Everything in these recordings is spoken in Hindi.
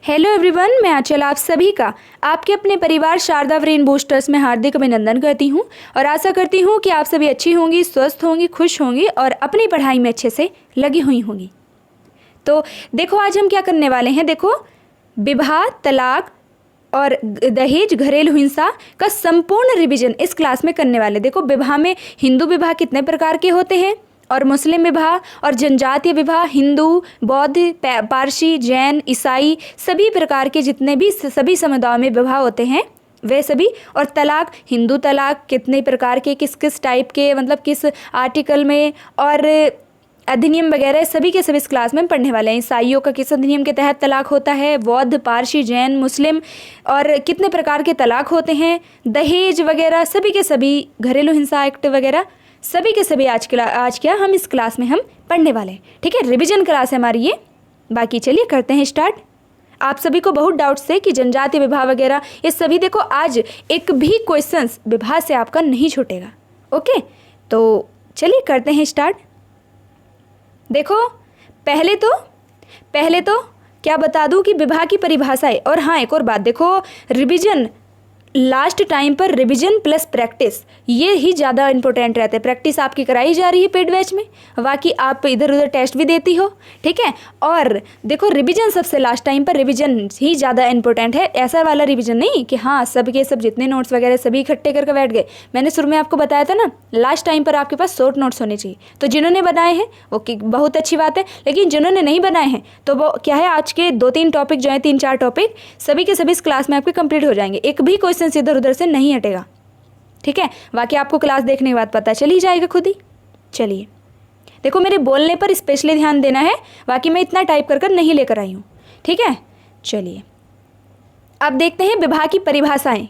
हेलो एवरीवन, मैं आंचल आप सभी का आपके अपने परिवार शारदा ब्रेन बूस्टर्स में हार्दिक अभिनंदन करती हूं और आशा करती हूं कि आप सभी अच्छी होंगी, स्वस्थ होंगी, खुश होंगी और अपनी पढ़ाई में अच्छे से लगी हुई होंगी। तो देखो आज हम क्या करने वाले हैं। देखो विवाह, तलाक और दहेज, घरेलू हिंसा का संपूर्ण रिवीजन इस क्लास में करने वाले। देखो विवाह में हिंदू विवाह कितने प्रकार के होते हैं और मुस्लिम विवाह और जनजातीय विवाह, हिंदू, बौद्ध, पारसी, जैन, ईसाई सभी प्रकार के जितने भी सभी समुदायों में विवाह होते हैं वे सभी। और तलाक, हिंदू तलाक कितने प्रकार के, किस किस टाइप के, मतलब किस आर्टिकल में, और अधिनियम वगैरह सभी के सभी इस क्लास में पढ़ने वाले हैं। ईसाइयों का किस अधिनियम के तहत तलाक होता है, बौद्ध, पारसी, जैन, मुस्लिम और कितने प्रकार के तलाक होते हैं, दहेज वगैरह सभी के सभी, घरेलू हिंसा एक्ट वगैरह सभी के सभी आज क्या हम इस क्लास में हम पढ़ने वाले हैं। ठीक है, रिवीजन क्लास है हमारी ये। बाकी चलिए करते हैं स्टार्ट। आप सभी को बहुत डाउट्स है कि जनजातीय विवाह वगैरह ये सभी, देखो आज एक भी क्वेश्चंस विवाह से आपका नहीं छूटेगा। ओके, तो चलिए करते हैं स्टार्ट। देखो पहले तो क्या बता दूं कि विवाह की परिभाषा है। और हाँ, एक और बात, देखो रिवीजन लास्ट टाइम पर रिवीजन प्लस प्रैक्टिस ये ही ज़्यादा इंपॉर्टेंट रहता है। प्रैक्टिस आपकी कराई जा रही है पेड बैच में, बाकी आप इधर उधर टेस्ट भी देती हो। ठीक है, और देखो रिवीजन सबसे लास्ट टाइम पर रिवीजन ही ज़्यादा इंपॉर्टेंट है। ऐसा वाला रिवीजन नहीं कि हाँ सब के सब जितने नोट्स वगैरह सभी इकट्ठे करके बैठ गए। मैंने शुरू में आपको बताया था ना, लास्ट टाइम पर आपके पास शॉर्ट नोट्स होने चाहिए। तो जिन्होंने बनाए हैं वो बहुत अच्छी बात है, लेकिन जिन्होंने नहीं बनाए हैं तो वो क्या है, आज के 2-3 टॉपिक जो है, 3-4 टॉपिक सभी के सभी इस क्लास में आपके कंप्लीट हो जाएंगे। एक भी क्वेश्चन इधर उधर से नहीं हटेगा। ठीक है, बाकी आपको क्लास देखने के बाद पता चल ही जाएगा खुद ही। चलिए देखो, मेरे बोलने पर स्पेशली ध्यान देना है, बाकी मैं इतना टाइप कर नहीं लेकर आई हूं। ठीक है, चलिए अब देखते हैं विवाह की परिभाषाएं,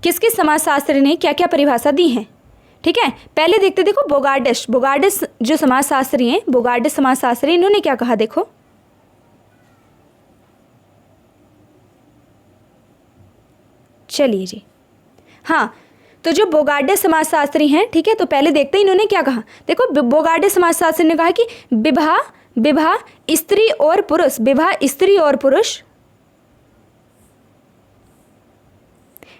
किस किस समाजशास्त्री ने क्या क्या परिभाषा दी है। ठीक है, पहले देखते, देखो बोगार्डस जो समाजशास्त्री हैं, बोगार्डस समाजशास्त्री, इन्होंने क्या कहा। देखो चलिए जी, हाँ, तो जो बोगार्डे समाजशास्त्री हैं, ठीक है, तो पहले देखते हैं इन्होंने क्या कहा। देखो बोगार्डे समाजशास्त्री ने कहा कि विवाह स्त्री और पुरुष, विवाह स्त्री और पुरुष,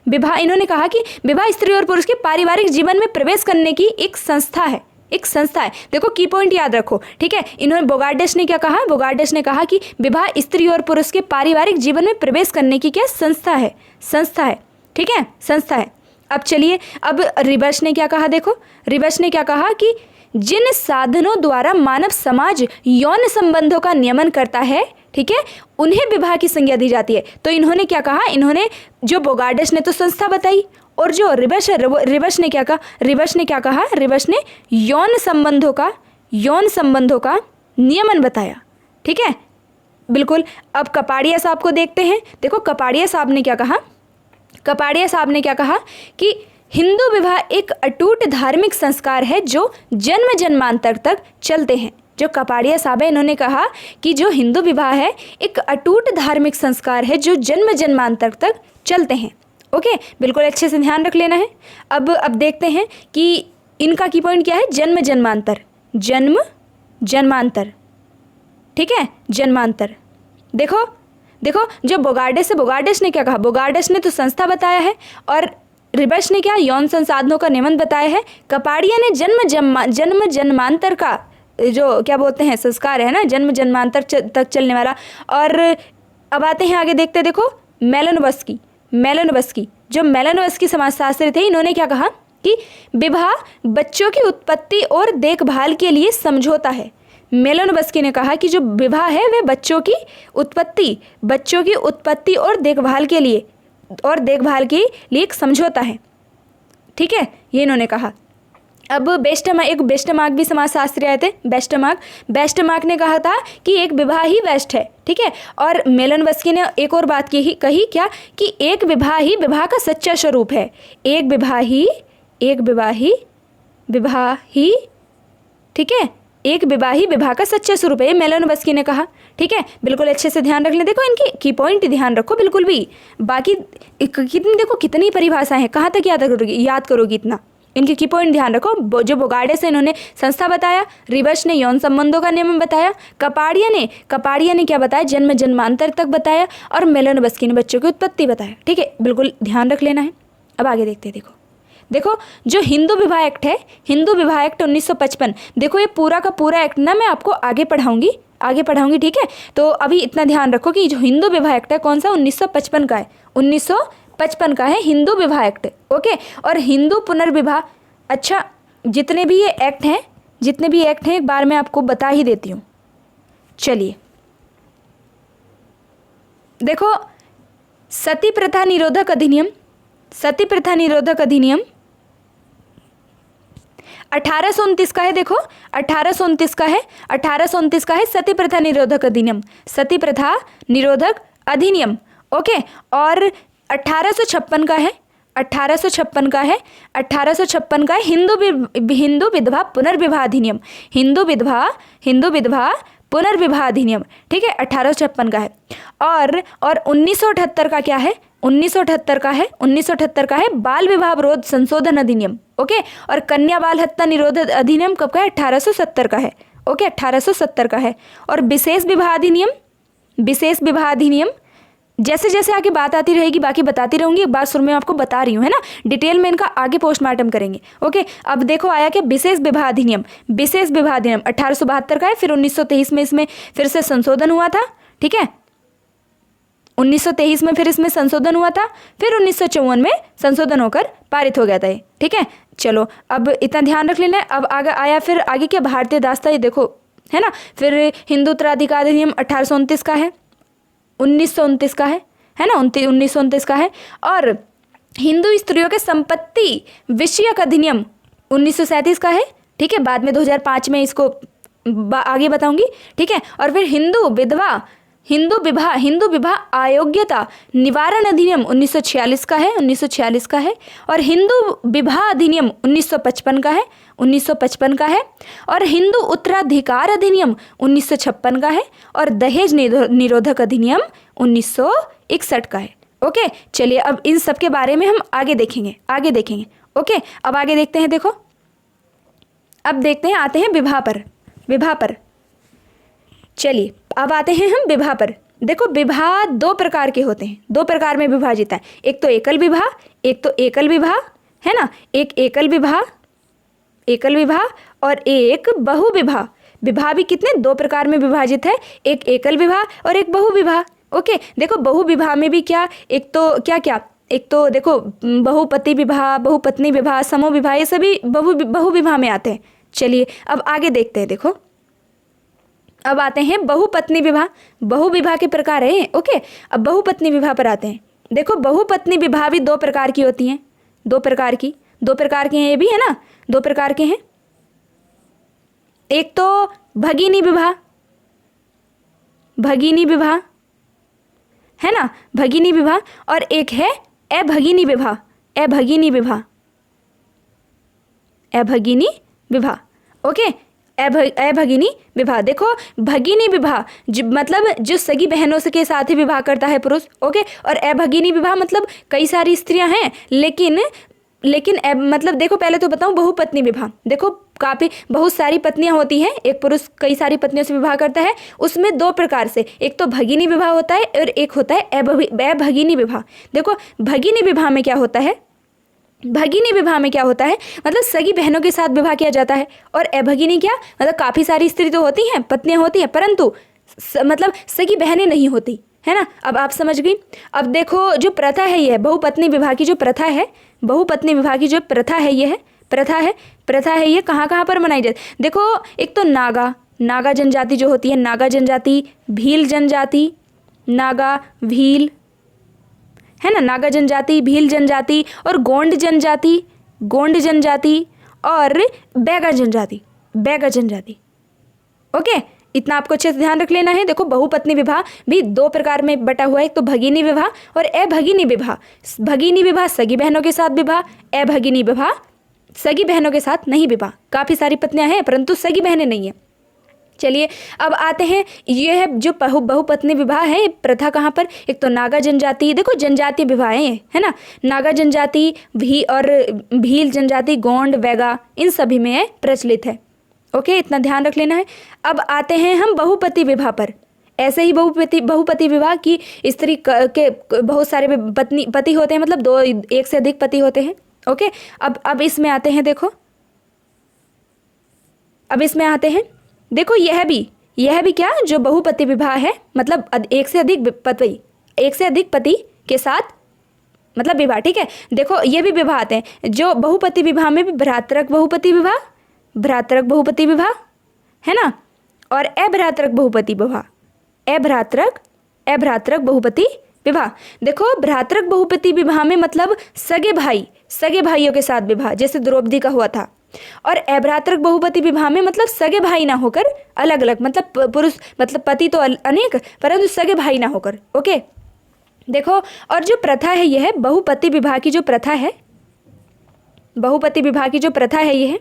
विवाह, इन्होंने कहा कि विवाह स्त्री और पुरुष के पारिवारिक जीवन में प्रवेश करने की एक संस्था है, एक संस्था है। देखो की पॉइंट याद रखो। ठीक है, इन्होंने बोगार्डस ने क्या कहा, बोगार्डस ने कहा कि विवाह स्त्री और पुरुष के पारिवारिक जीवन में प्रवेश करने की क्या संस्था है, संस्था है। ठीक है, संस्था है। अब चलिए, अब रिबश ने क्या कहा। देखो रिबश ने क्या कहा कि जिन साधनों द्वारा मानव समाज यौन संबंधों का नियमन करता है, ठीक है, उन्हें विवाह की संज्ञा दी जाती है। तो इन्होंने क्या कहा, इन्होंने जो बोगार्डस ने तो संस्था बताई, और जो रिबश ने क्या कहा, रिबश ने यौन संबंधों का नियमन बताया। ठीक है, बिल्कुल। अब कपाड़िया साहब को देखते हैं। देखो कपाड़िया साहब ने क्या कहा, कपाड़िया साहब ने क्या कहा कि हिंदू विवाह एक अटूट धार्मिक संस्कार है जो जन्म जन्मांतर तक चलते हैं। जो कपाड़िया साहब है, इन्होंने कहा कि जो हिंदू विवाह है एक अटूट धार्मिक संस्कार है जो जन्म जन्मांतर तक चलते हैं। ओके, बिल्कुल अच्छे से ध्यान रख लेना है। अब देखते हैं कि इनका की पॉइंट क्या है, जन्म जन्मांतर। ठीक है, जन्मांतर। देखो जो बोगार्डस ने क्या कहा, बोगार्डस ने तो संस्था बताया है और रिबश ने क्या, यौन संसाधनों का नियमन बताया है। कपाड़िया ने जन्म जन्मांतर का जो क्या बोलते हैं संस्कार है ना, जन्म जन्मांतर तक चलने वाला। और अब आते हैं आगे, देखते देखो मेलानोव्स्की जो मेलानोव्स्की समाजशास्त्री थे, इन्होंने क्या कहा कि विवाह बच्चों की उत्पत्ति और देखभाल के लिए समझौता है। मेलानोव्स्की ने कहा कि जो विवाह है वह बच्चों की उत्पत्ति और देखभाल के लिए एक समझौता है। ठीक है, ये इन्होंने कहा। अब बेस्टमार्क भी समाजशास्त्री आए थे। बेस्टमार्क ने कहा था कि एक विवाह ही बेस्ट है। ठीक है, और मेलानोव्स्की ने एक और बात कही क्या, कि एक विवाह ही विवाह का सच्चा स्वरूप है। एक विवाह ही ठीक है, एक विवाह ही विवाह का सच्चा स्वरूप है, ये मेलानोव्स्की ने कहा। ठीक है, बिल्कुल अच्छे से ध्यान रख लें। देखो इनकी की पॉइंट ध्यान रखो बिल्कुल भी। बाकी कितनी, देखो कितनी परिभाषाएं हैं, कहाँ तक याद करोगी इतना। इनके की पॉइंट ध्यान रखो। जो बोगार्डे इन्होंने संस्था बताया, रिबश ने यौन संबंधों का नियम बताया, कपाड़िया ने क्या बताया, जन्म जन्मांतर तक बताया, और मेलोनोव्स्की ने बच्चों की उत्पत्ति बताया। ठीक है, बिल्कुल ध्यान रख लेना है। अब आगे देखते हैं। देखो जो हिंदू विवाह एक्ट है, हिंदू विवाह एक्ट 1955, देखो ये पूरा का पूरा एक्ट ना मैं आपको आगे पढ़ाऊंगी। ठीक है, तो अभी इतना ध्यान रखो कि जो हिंदू विवाह एक्ट है कौन सा, 1955 का है, 1955 का है हिंदू विवाह एक्ट। ओके, और हिंदू पुनर्विवाह, अच्छा जितने भी ये एक्ट हैं एक बार मैं आपको बता ही देती हूँ। चलिए देखो, सती प्रथा निरोधक अधिनियम 1829 का है। देखो 1829 का है, 1829 का है सती प्रथा निरोधक अधिनियम। ओके, और 1856 का है, 1856 का है हिंदू विधवा पुनर्विवाह अधिनियम, हिंदू विधवा पुनर्विवाह अधिनियम। ठीक है, 1856 का है। और 1978 का क्या है, 1978 का है बाल विवाह विरोध संशोधन अधिनियम। ओके, और कन्या बाल हत्या निरोध अधिनियम कब का है, 1870 का है। ओके, 1870 का है। और विशेष विवाह अधिनियम, जैसे जैसे आगे बात आती रहेगी बाकी बताती रहूंगी, एक बात शुरू में आपको बता रही हूँ, है ना, डिटेल में इनका आगे पोस्टमार्टम करेंगे। ओके, अब देखो आया क्या, विशेष विवाह अधिनियम 1872 का है। फिर 1923 में इसमें फिर से संशोधन हुआ था। ठीक है, 1923 में फिर इसमें संशोधन हुआ था, फिर 1954 में संशोधन होकर पारित हो गया था। ठीक है, चलो अब इतना ध्यान रख लेना है। अब आगे आया फिर आगे क्या, भारतीय दास्ता, ये देखो है ना। फिर हिंदू उत्तराधिकार अधिनियम 1829 का है, 1929 का है ना, 1929 का है। और हिंदू स्त्रियों के संपत्ति विषयक अधिनियम 1937 का है। ठीक है, बाद में 2005 में इसको आगे बताऊंगी। ठीक है, और फिर हिंदू विवाह अयोग्यता निवारण अधिनियम 1946 का है, 1946 का है। और हिंदू विवाह अधिनियम 1955 का है, 1955 का है। और हिंदू उत्तराधिकार अधिनियम 1956 का है। और दहेज निरोधक अधिनियम 1961 का है। ओके, चलिए अब इन सब के बारे में हम आगे देखेंगे। ओके, अब आगे देखते हैं। देखो अब देखते हैं, आते हैं विवाह पर। चलिए अब आते हैं हम विवाह पर। देखो विवाह दो प्रकार के होते हैं, दो प्रकार में विभाजित है। एक तो एकल विवाह है ना, एक एकल विवाह और एक बहु विवाह। विवाह भी कितने, दो प्रकार में विभाजित है, एक एकल विवाह और एक बहु विवाह। ओके, देखो बहु विवाह में भी क्या, एक तो देखो बहुपति विवाह, बहुपत्नी विवाह, समूह विवाह, ये सभी बहु विवाह में आते हैं। चलिए अब आगे देखते हैं। देखो अब आते हैं बहुपत्नी विवाह। बहु विवाह के प्रकार हैं। ओके, अब बहुपत्नी विवाह पर आते हैं। देखो बहुपत्नी विवाह भी दो प्रकार की होती हैं, दो प्रकार की हैं, ये भी है ना, दो प्रकार के हैं। एक तो भगिनी विवाह है ना, भगिनी विवाह, और एक है अभगिनी विवाह। ओके, अभगिनी विवाह। देखो भगिनी विवाह मतलब जो सगी बहनों से के साथ ही विवाह करता है पुरुष। ओके, और अभगिनी विवाह मतलब कई सारी स्त्रियां हैं लेकिन मतलब देखो पहले तो बताऊं बहुपत्नी विवाह। देखो काफ़ी बहुत सारी पत्नियां होती हैं, एक पुरुष कई सारी पत्नियों से विवाह करता है, उसमें दो प्रकार से, एक तो भगिनी विवाह होता है और एक होता है अभगिनी विवाह। देखो भगिनी विवाह में क्या होता है, मतलब सगी बहनों के साथ विवाह किया जाता है। और अभगिनी क्या, मतलब काफ़ी सारी स्त्री तो होती हैं, पत्नियां होती हैं, परंतु मतलब सगी बहनें नहीं होती, है ना। अब आप समझ गई। अब देखो जो प्रथा है, ये बहुपत्नी विवाह की जो प्रथा है, ये कहाँ पर मनाई जाती। देखो एक तो नागा जनजाति जो होती है, नागा जनजाति, भील जनजाति, नागा भील है ना, नागा जनजाति, भील जनजाति, और गोंड जनजाति और बैगा जनजाति। ओके, इतना आपको अच्छे से ध्यान रख लेना है। देखो बहुपत्नी विवाह भी दो प्रकार में बटा हुआ है, एक तो भगिनी विवाह और अभगिनी विवाह। भगिनी विवाह सगी बहनों के साथ विवाह, अभगिनी विवाह सगी बहनों के साथ नहीं विवाह। काफ़ी सारी पत्नियां हैं परंतु सगी बहनें नहीं है। चलिए अब आते हैं, ये है जो बहुपत्नी विवाह है, प्रथा कहाँ पर, एक तो नागा जनजाति, देखो जनजातीय विवाह है ना, नागा जनजाति भी और भील जनजाति, गोंड, वेगा, इन सभी में प्रचलित है। ओके, इतना ध्यान रख लेना है। अब आते हैं हम बहुपति विवाह पर। ऐसे ही बहुपति विवाह की स्त्री के बहुत सारे पति होते हैं, मतलब दो, एक से अधिक पति होते हैं। ओके, अब इसमें आते हैं, देखो अब इसमें आते हैं, देखो यह भी क्या, जो बहुपति विवाह है, मतलब एक से अधिक पति के साथ मतलब विवाह। ठीक है, देखो ये भी विवाह आते हैं, जो बहुपति विवाह में भी भ्रातृक बहुपति विवाह है ना, और अभ्रातृक बहुपति विवाह। देखो भ्रातृक बहुपति विवाह में मतलब सगे भाइयों के साथ विवाह, जैसे द्रौपदी का हुआ था। और अभ्रातृक बहुपति विवाह में मतलब सगे भाई ना होकर अलग अलग, मतलब पुरुष, मतलब पति तो अनेक परंतु सगे भाई ना होकर। ओके, देखो और जो प्रथा है यह है बहुपति विवाह की जो प्रथा है,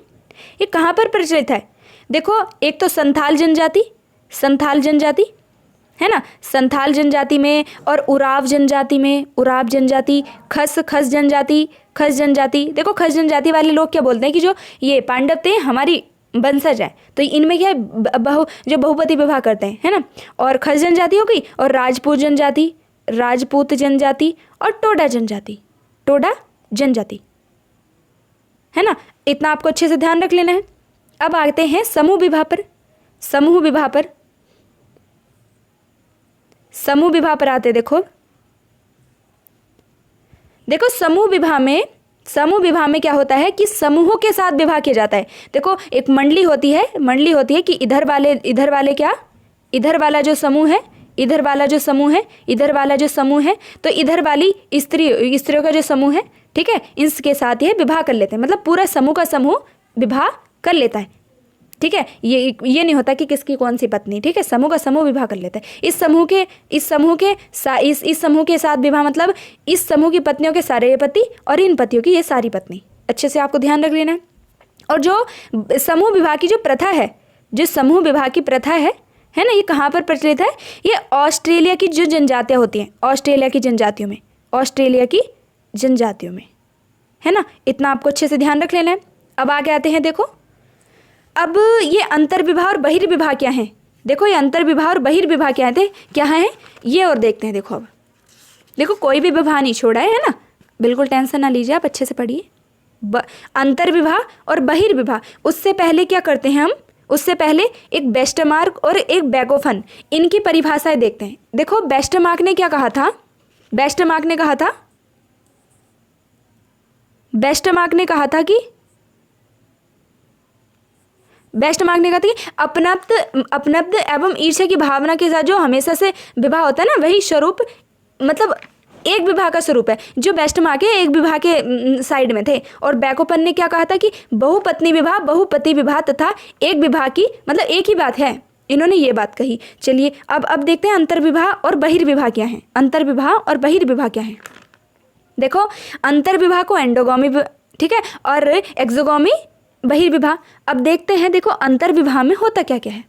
ये कहाँ पर प्रचलित है। देखो एक तो संथाल जनजाति है ना, संथाल जनजाति में, और उराव जनजाति, खस जनजाति। देखो खस जनजाति वाले लोग क्या बोलते हैं कि जो ये पांडव थे हमारी वंशज है, तो इनमें क्या है, जो बहुपति विवाह करते हैं, है ना। और खस जनजाति हो गई, और राजपूत जनजाति और टोडा जनजाति, है ना। इतना आपको अच्छे से ध्यान रख लेना है। अब आते हैं समूह विवाह पर आते। देखो समूह विवाह में क्या होता है कि समूहों के साथ विवाह किया जाता है। देखो एक मंडली होती है कि इधर वाला जो समूह है, तो इधर वाली स्त्रियों का जो समूह है, ठीक है, इसके साथ ये विवाह कर लेते हैं, मतलब पूरा समूह का समूह विवाह कर लेता है। ठीक है, ये नहीं होता कि किसकी कौन सी पत्नी, ठीक है, समूह का समूह विवाह कर लेता है। इस समूह के साथ विवाह मतलब इस समूह की पत्नियों के सारे पति और इन पतियों की ये सारी पत्नी, अच्छे से आपको ध्यान रख लेना है। और जो समूह विवाह की जो प्रथा है ना, ये कहाँ पर प्रचलित है, ये ऑस्ट्रेलिया की जो जनजातियाँ होती हैं, ऑस्ट्रेलिया की जनजातियों में, है ना। इतना आपको अच्छे से ध्यान रख लेना है। अब आगे आते हैं, देखो अब ये अंतर्विवाह और बहिर्विवाह क्या है। देखो ये अंतर्विवाह और बहिर्विवाह क्या है ये और देखते हैं। देखो अब देखो कोई भी विवाह नहीं छोड़ा है ना, बिल्कुल टेंशन ना लीजिए, आप अच्छे से पढ़िए। अंतर्विवाह और बहिर्विवाह, उससे पहले क्या करते हैं हम, उससे पहले एक वेस्टरमार्क और एक बैकोफन, इनकी परिभाषाएं देखते हैं। देखो वेस्टरमार्क ने क्या कहा था, वेस्टरमार्क ने कहा था कि अपनत्व एवं ईर्ष्या की भावना के साथ जो हमेशा से विवाह होता है ना, वही स्वरूप, मतलब एक विवाह का स्वरूप है। जो वेस्टरमार्क है एक विवाह के साइड में थे, और बैकोपन ने क्या कहा था कि बहुपति विवाह तथा एक विवाह की मतलब एक ही बात है, इन्होंने ये बात कही। चलिए अब देखते हैं अंतर्विवाह और बहिर्विवाह क्या है। देखो अंतर्विवाह को एंडोगामी, ठीक है, और एक्सोगामी बहिर्विवाह। अब देखते हैं, देखो अंतर्विवाह में होता क्या क्या है।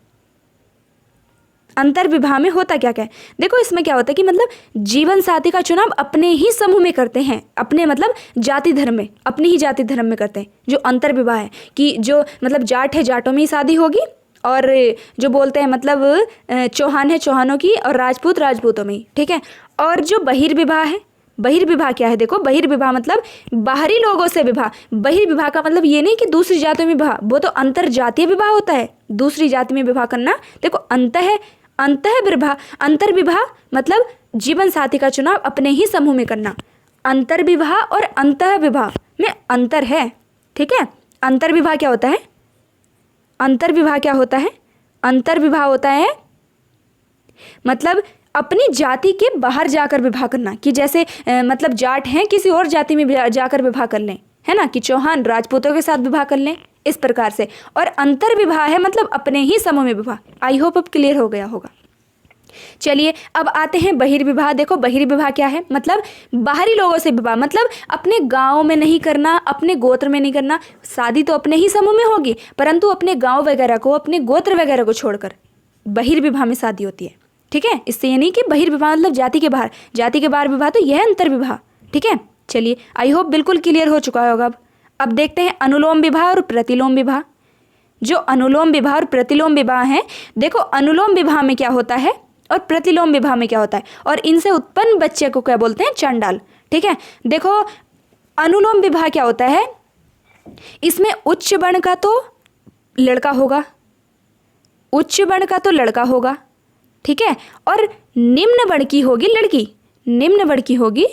देखो इसमें क्या होता है कि मतलब जीवन साथी का चुनाव अपने ही समूह में करते हैं, अपने मतलब जाति धर्म में, अपनी ही जाति धर्म में करते हैं। जो अंतर्विवाह है कि जो मतलब जाट है जाटों में ही शादी होगी, और जो बोलते हैं मतलब चौहान है चौहानों की, और राजपूत राजपूतों में ही, ठीक है। और जो बहिर्विवाह है, बहिर्विवाह क्या है, देखो बहिर्विवाह मतलब बाहरी लोगों से विवाह। बहिर्विवाह का मतलब ये नहीं कि दूसरी जातियों में विवाह, वो तो अंतर जातीय विवाह होता है, दूसरी जाति में विवाह करना। देखो अंतर्विवाह मतलब जीवन साथी का चुनाव अपने ही समूह में करना। अंतर्विवाह और अंतःविवाह में अंतर है, ठीक है। अंतर्विवाह क्या होता है, मतलब अपनी जाति के बाहर जाकर विवाह करना, कि जैसे मतलब जाट हैं किसी और जाति में जाकर विवाह कर लें, है ना, कि चौहान राजपूतों के साथ विवाह कर लें, इस प्रकार से। और अंतर्विवाह है मतलब अपने ही समूह में विवाह। आई होप अब क्लियर हो गया होगा। चलिए अब आते हैं बहिर्विवाह। देखो बहिर्विवाह क्या है, मतलब बाहरी लोगों से विवाह, मतलब अपने गांव में नहीं करना, अपने गोत्र में नहीं करना। शादी तो अपने ही समूह में होगी, परंतु अपने गांव वगैरह को, अपने गोत्र वगैरह को छोड़कर बहिर्विवाह में शादी होती है। ठीक है, इससे ये नहीं कि बहिर्विवाह मतलब जाति के बाहर, जाति के बाहर विवाह तो यह है अंतर विवाह। ठीक है, चलिए आई होप बिल्कुल क्लियर हो चुका होगा। अब देखते हैं अनुलोम विवाह और प्रतिलोम विवाह। जो अनुलोम विवाह और प्रतिलोम विवाह है, देखो अनुलोम विवाह में क्या होता है और प्रतिलोम विवाह में क्या होता है, और इनसे उत्पन्न बच्चे को क्या बोलते हैं, चंडाल। ठीक है, देखो अनुलोम विवाह क्या होता है, इसमें उच्च वर्ण का तो लड़का होगा, उच्च वर्ण का तो लड़का होगा। ठीक है, और निम्न वर्ण की होगी लड़की, निम्न वर्ण की होगी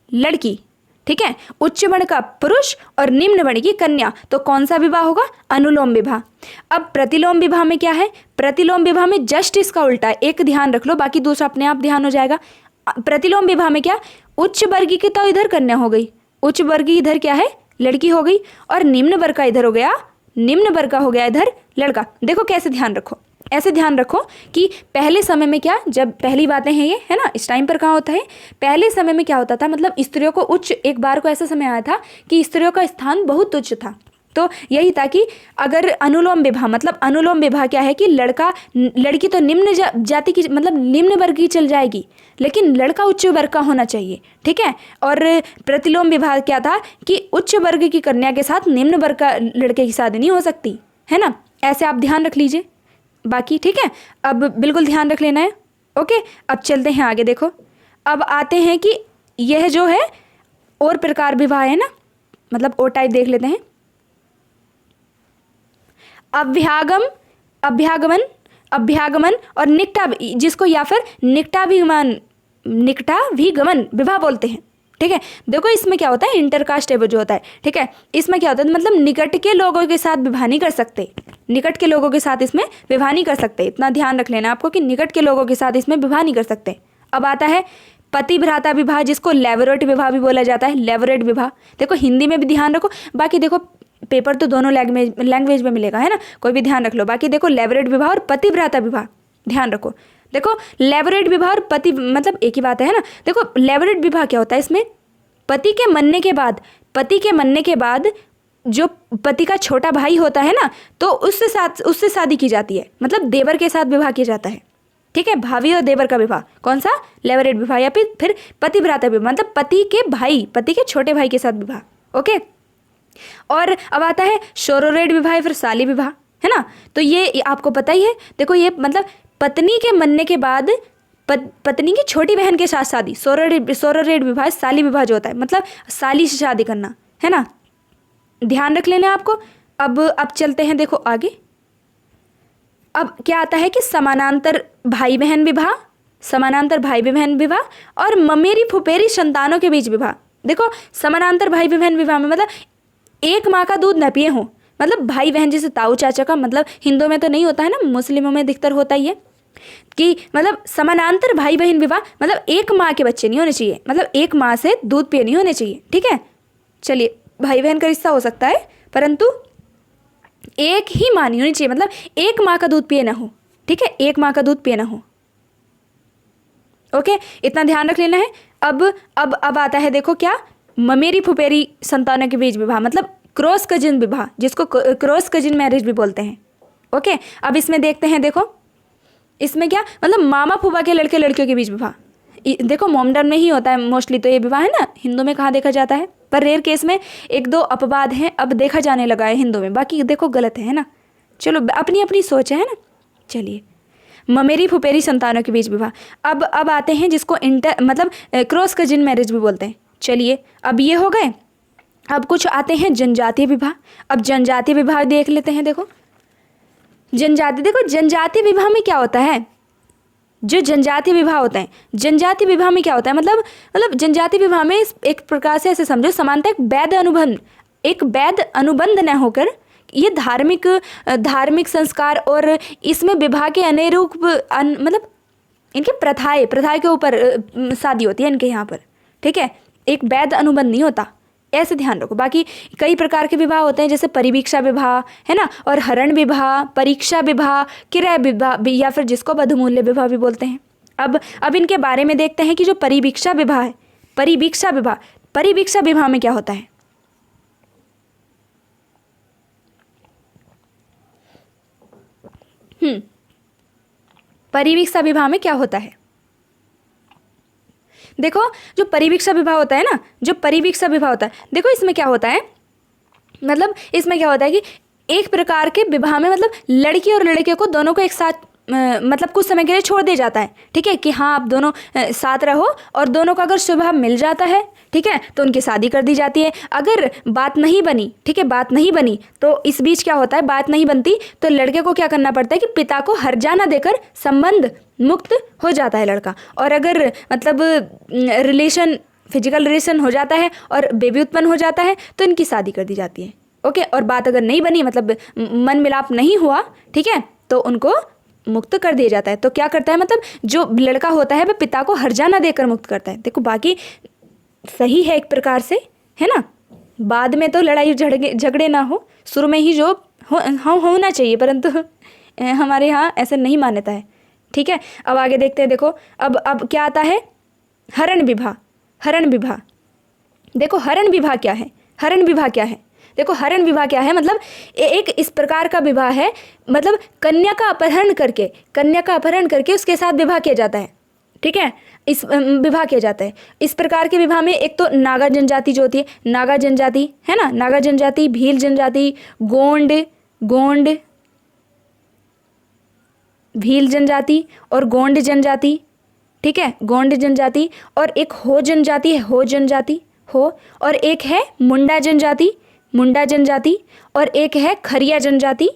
लड़की। ठीक है, उच्च वर्ण का पुरुष और निम्न वर्ण की कन्या। तो कौन सा विवाह होगा, अनुलोम विवाह। अब प्रतिलोम विवाह में क्या है, प्रतिलोम विवाह में जस्ट इसका उल्टा है, एक ध्यान रख लो, बाकी दूसरा अपने आप ध्यान हो जाएगा। प्रतिलोम विवाह में क्या, उच्च वर्गीय की तो इधर कन्या हो गई, उच्च वर्गीय इधर क्या है, लड़की हो गई, और निम्न वर्ग का इधर हो गया, निम्न वर्ग का हो गया इधर लड़का। देखो कैसे ध्यान रखो, ऐसे ध्यान रखो कि पहले समय में क्या, जब पहली बातें हैं ये है ना, इस टाइम पर कहाँ होता है, पहले समय में क्या होता था, मतलब स्त्रियों को उच्च, एक बार को ऐसा समय आया था कि स्त्रियों का स्थान बहुत उच्च था। तो यही था कि अगर अनुलोम विवाह, मतलब अनुलोम विवाह क्या है कि लड़का लड़की तो निम्न जाति की, मतलब निम्न वर्ग की चल जाएगी, लेकिन लड़का उच्च वर्ग का होना चाहिए। ठीक है, और प्रतिलोम विवाह क्या था कि उच्च वर्ग की कन्या के साथ निम्न वर्ग का लड़के की शादी नहीं हो सकती, है ना। ऐसे आप ध्यान रख लीजिए बाकी। ठीक है, अब बिल्कुल ध्यान रख लेना है। ओके, अब चलते हैं आगे। देखो अब आते हैं कि यह जो है और प्रकार विवाह है ना, मतलब और टाइप देख लेते हैं। अभ्यागम, अभ्यागमन, अभ्यागमन और निकटा, जिसको या फिर निकटाभिगमन, निकटाभिगमन विवाह बोलते हैं। ठीक है, देखो इसमें क्या होता है, इंटरकास्ट जो होता है। ठीक है, इसमें क्या होता है, मतलब निकट के लोगों के साथ विवाह नहीं कर सकते, निकट के लोगों के साथ इसमें विवाह नहीं कर सकते। इतना ध्यान रख लेना आपको कि निकट के लोगों के साथ इसमें विवाह नहीं कर सकते। अब आता है पतिभ्राता विवाह, जिसको लेवरेट विवाह भी बोला जाता है, लेवरेट विवाह। देखो हिंदी में भी ध्यान रखो, बाकी देखो पेपर तो दोनों लैंग्वेज में मिलेगा, है ना, कोई भी ध्यान रख लो। बाकी देखो लेवरेट विवाह और पतिभ्राता विवाह ध्यान रखो। देखो लेवरेट विवाह और पति मतलब एक ही बात है ना। देखो लेवरेट विवाह क्या होता है, इसमें पति के मरने के बाद, पति के मरने के बाद जो पति का छोटा भाई होता है ना, तो उससे शादी की जाती है, मतलब देवर के साथ विवाह किया जाता है। ठीक है, भाभी और देवर का विवाह, कौन सा, लेवरेट विवाह। या फिर पतिभ्राता विवाह, मतलब पति के भाई, पति के छोटे भाई के साथ विवाह। ओके, और अब आता है शोरोरेट विवाह, फिर साली विवाह, है ना। तो ये आपको पता ही है। देखो ये मतलब पत्नी के मरने के बाद पत्नी की छोटी बहन के साथ शादी, शोरोरेट विवाह, साली विवाह जो होता है, मतलब साली से शादी करना, है ना, ध्यान रख लेना आपको। अब चलते हैं देखो आगे। अब क्या आता है कि समानांतर भाई बहन विवाह, समानांतर भाई बहन विवाह और ममेरी फुफेरी संतानों के बीच विवाह। देखो समानांतर भाई बहन विवाह में मतलब एक माँ का दूध न पिए हो, मतलब भाई बहन जैसे ताऊ चाचा का, मतलब हिंदुओं में तो नहीं होता है ना, मुस्लिमों में अधिकतर होता ही है कि मतलब समानांतर भाई बहन विवाह, मतलब एक माँ के बच्चे नहीं होने चाहिए, मतलब एक माँ से दूध पिए नहीं होने चाहिए। ठीक है, चलिए भाई बहन का रिश्ता हो सकता है, परंतु एक ही माँ नहीं होनी चाहिए, मतलब एक माँ का दूध पिए ना हो। ठीक है, एक माँ का दूध पिए ना हो। ओके, इतना ध्यान रख लेना है। अब आता है देखो क्या, ममेरी फुफेरी संतानों के बीच विवाह, मतलब क्रॉस कजिन विवाह, जिसको क्रॉस कजिन मैरिज भी बोलते हैं। ओके, अब इसमें देखते हैं। देखो इसमें क्या, मतलब मामा फूफा के लड़के लड़कियों के बीच विवाह। देखो मोमडन में ही होता है मोस्टली तो ये विवाह, है ना, हिंदू में कहाँ देखा जाता है, पर रेयर केस में एक दो अपवाद हैं, अब देखा जाने लगा है हिंदू में, बाकी देखो गलत है ना। चलो अपनी अपनी सोच है ना। चलिए ममेरी फुफेरी संतानों के बीच विवाह। अब आते हैं जिसको मतलब क्रॉस कजिन मैरिज भी बोलते हैं। चलिए अब ये हो गए। अब कुछ आते हैं जनजातीय विवाह। अब जनजातीय विवाह देख लेते हैं। देखो जनजातीय विवाह में क्या होता है, जो जनजातीय विवाह होते हैं, जनजातीय विवाह में क्या होता है, मतलब जनजातीय विवाह में एक प्रकार से ऐसे समझो समानता एक वैध अनुबंध न होकर ये धार्मिक संस्कार और इसमें विवाह के अनुरूप मतलब इनके प्रथाएं के ऊपर शादी होती है इनके यहाँ पर। ठीक है, एक वैध अनुबंध नहीं होता, ऐसे ध्यान रखो। बाकी कई प्रकार के विवाह होते हैं, जैसे परिवीक्षा विवाह है ना, और हरण विवाह, परीक्षा विवाह, क्रय विवाह, या फिर जिसको बधूमूल्य विवाह भी बोलते हैं। अब इनके बारे में देखते हैं कि जो परिवीक्षा विवाह है, परिवीक्षा विवाह में क्या होता है। परिवीक्षा विवाह में क्या होता है, देखो जो परिवीक्षा विवाह होता है ना, जो परिवीक्षा विवाह होता है, देखो इसमें क्या होता है, मतलब इसमें क्या होता है कि एक प्रकार के विवाह में मतलब लड़की और लड़के को दोनों को एक साथ मतलब कुछ समय के लिए छोड़ दिया जाता है, ठीक है, कि हाँ आप दोनों साथ रहो, और दोनों का अगर स्वभाव मिल जाता है, ठीक है, तो उनकी शादी कर दी जाती है। अगर बात नहीं बनी, ठीक है, बात नहीं बनी, तो इस बीच क्या होता है, बात नहीं बनती तो लड़के को क्या करना पड़ता है कि पिता को हर्जाना देकर संबंध मुक्त हो जाता है लड़का। और अगर मतलब रिलेशन, फिजिकल रिलेशन हो जाता है और बेबी उत्पन्न हो जाता है तो इनकी शादी कर दी जाती है। ओके, और बात अगर नहीं बनी, मतलब मन मिलाप नहीं हुआ, ठीक है, तो उनको मुक्त कर दिया जाता है। तो क्या करता है, मतलब जो लड़का होता है वह पिता को हर्जाना देकर मुक्त करता है। देखो बाकी सही है एक प्रकार से, है ना, बाद में तो लड़ाई झगड़े ना हो, शुरू में ही जो होना चाहिए, परंतु हमारे यहाँ ऐसे नहीं मान्यता है, ठीक है। अब आगे देखते हैं, देखो अब क्या आता है, हरण विवाह। हरण विवाह, देखो हरण विवाह क्या है, हरण विवाह क्या है, देखो हरण विवाह क्या है, मतलब एक इस प्रकार का विवाह है, मतलब कन्या का अपहरण करके उसके साथ विवाह किया जाता है, ठीक है, इस विवाह किया जाता है। इस प्रकार के विवाह में एक तो नागा जनजाति जो होती है, नागा जनजाति है ना, नागा जनजाति, भील जनजाति, गोंड भील जनजाति और गोंड जनजाति, ठीक है, गोंड जनजाति, और एक हो जनजाति है, हो जनजाति, हो, और एक है मुंडा जनजाति, और एक है खरिया जनजाति,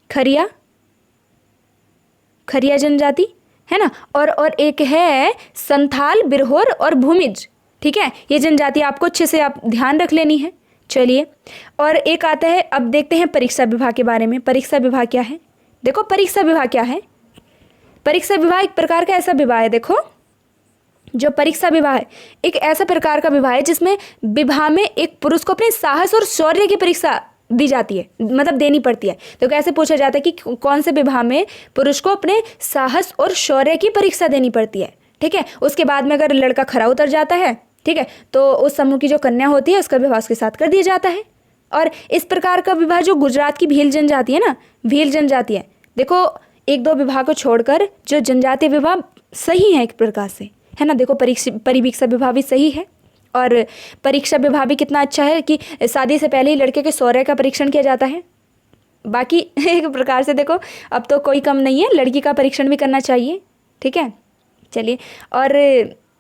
खरिया जनजाति, है ना, और एक है संथाल, बिरहोर और भूमिज, ठीक है। ये जनजाति आपको अच्छे से आप ध्यान रख लेनी है। चलिए, और एक आता है, अब देखते हैं परीक्षा विवाह के बारे में। परीक्षा विवाह क्या है, देखो परीक्षा विवाह क्या है, परीक्षा विवाह एक प्रकार का ऐसा विवाह है, देखो जो परीक्षा विवाह है एक ऐसा प्रकार का विवाह है जिसमें विवाह में एक पुरुष को अपने साहस और शौर्य की परीक्षा दी जाती है, मतलब देनी पड़ती है। तो कैसे पूछा जाता है कि कौन से विवाह में पुरुष को अपने साहस और शौर्य की परीक्षा देनी पड़ती है, ठीक है। उसके बाद में अगर लड़का खरा उतर जाता है, ठीक है, तो उस समूह की जो कन्या होती है उसका विवाह उसके साथ कर दिया जाता है। और इस प्रकार का विवाह जो गुजरात की भील जनजाति है ना, भील जनजाति है, देखो एक दो विवाह को छोड़कर जो जनजातीय विवाह सही है एक प्रकार से, है ना। देखो परिवीक्षा विवाह भी सही है, और परीक्षा विवाह भी कितना अच्छा है कि शादी से पहले ही लड़के के शौर्य का परीक्षण किया जाता है। बाकी एक प्रकार से देखो अब तो कोई कम नहीं है, लड़की का परीक्षण भी करना चाहिए, ठीक है। चलिए, और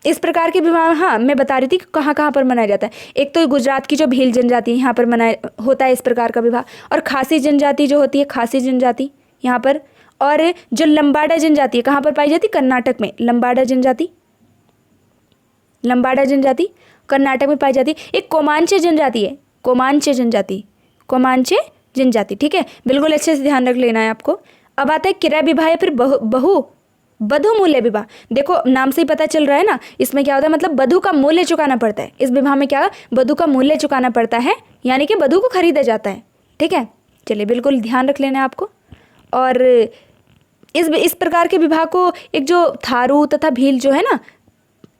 इस प्रकार के विवाह, हाँ मैं बता रही थी कि कहाँ कहाँ पर मनाया जाता है। एक तो गुजरात की जो भील जनजाति है यहाँ पर मनाया होता है इस प्रकार का विवाह, और खासी जनजाति जो होती है, खासी जनजाति यहाँ पर, और जो लंबाड़ा जनजाति है कहाँ पर पाई जाती है, कर्नाटक में। लंबाड़ा जनजाति कर्नाटक में पाई जाती है। एक कोमांचे जनजाति है, कोमांचे जनजाति, ठीक है, बिल्कुल अच्छे से ध्यान रख लेना है आपको। अब आता है क्रय विवाह या फिर बधू मूल्य विवाह। देखो नाम से ही पता चल रहा है ना, इसमें क्या होता है, मतलब बधू का मूल्य चुकाना पड़ता है। इस विवाह में क्या, बधू का मूल्य चुकाना पड़ता है, यानी कि बधू को खरीदा जाता है, ठीक है। चलिए, बिल्कुल ध्यान रख लेना है आपको। और इस प्रकार के विवाह को एक जो थारू तथा भील जो है ना,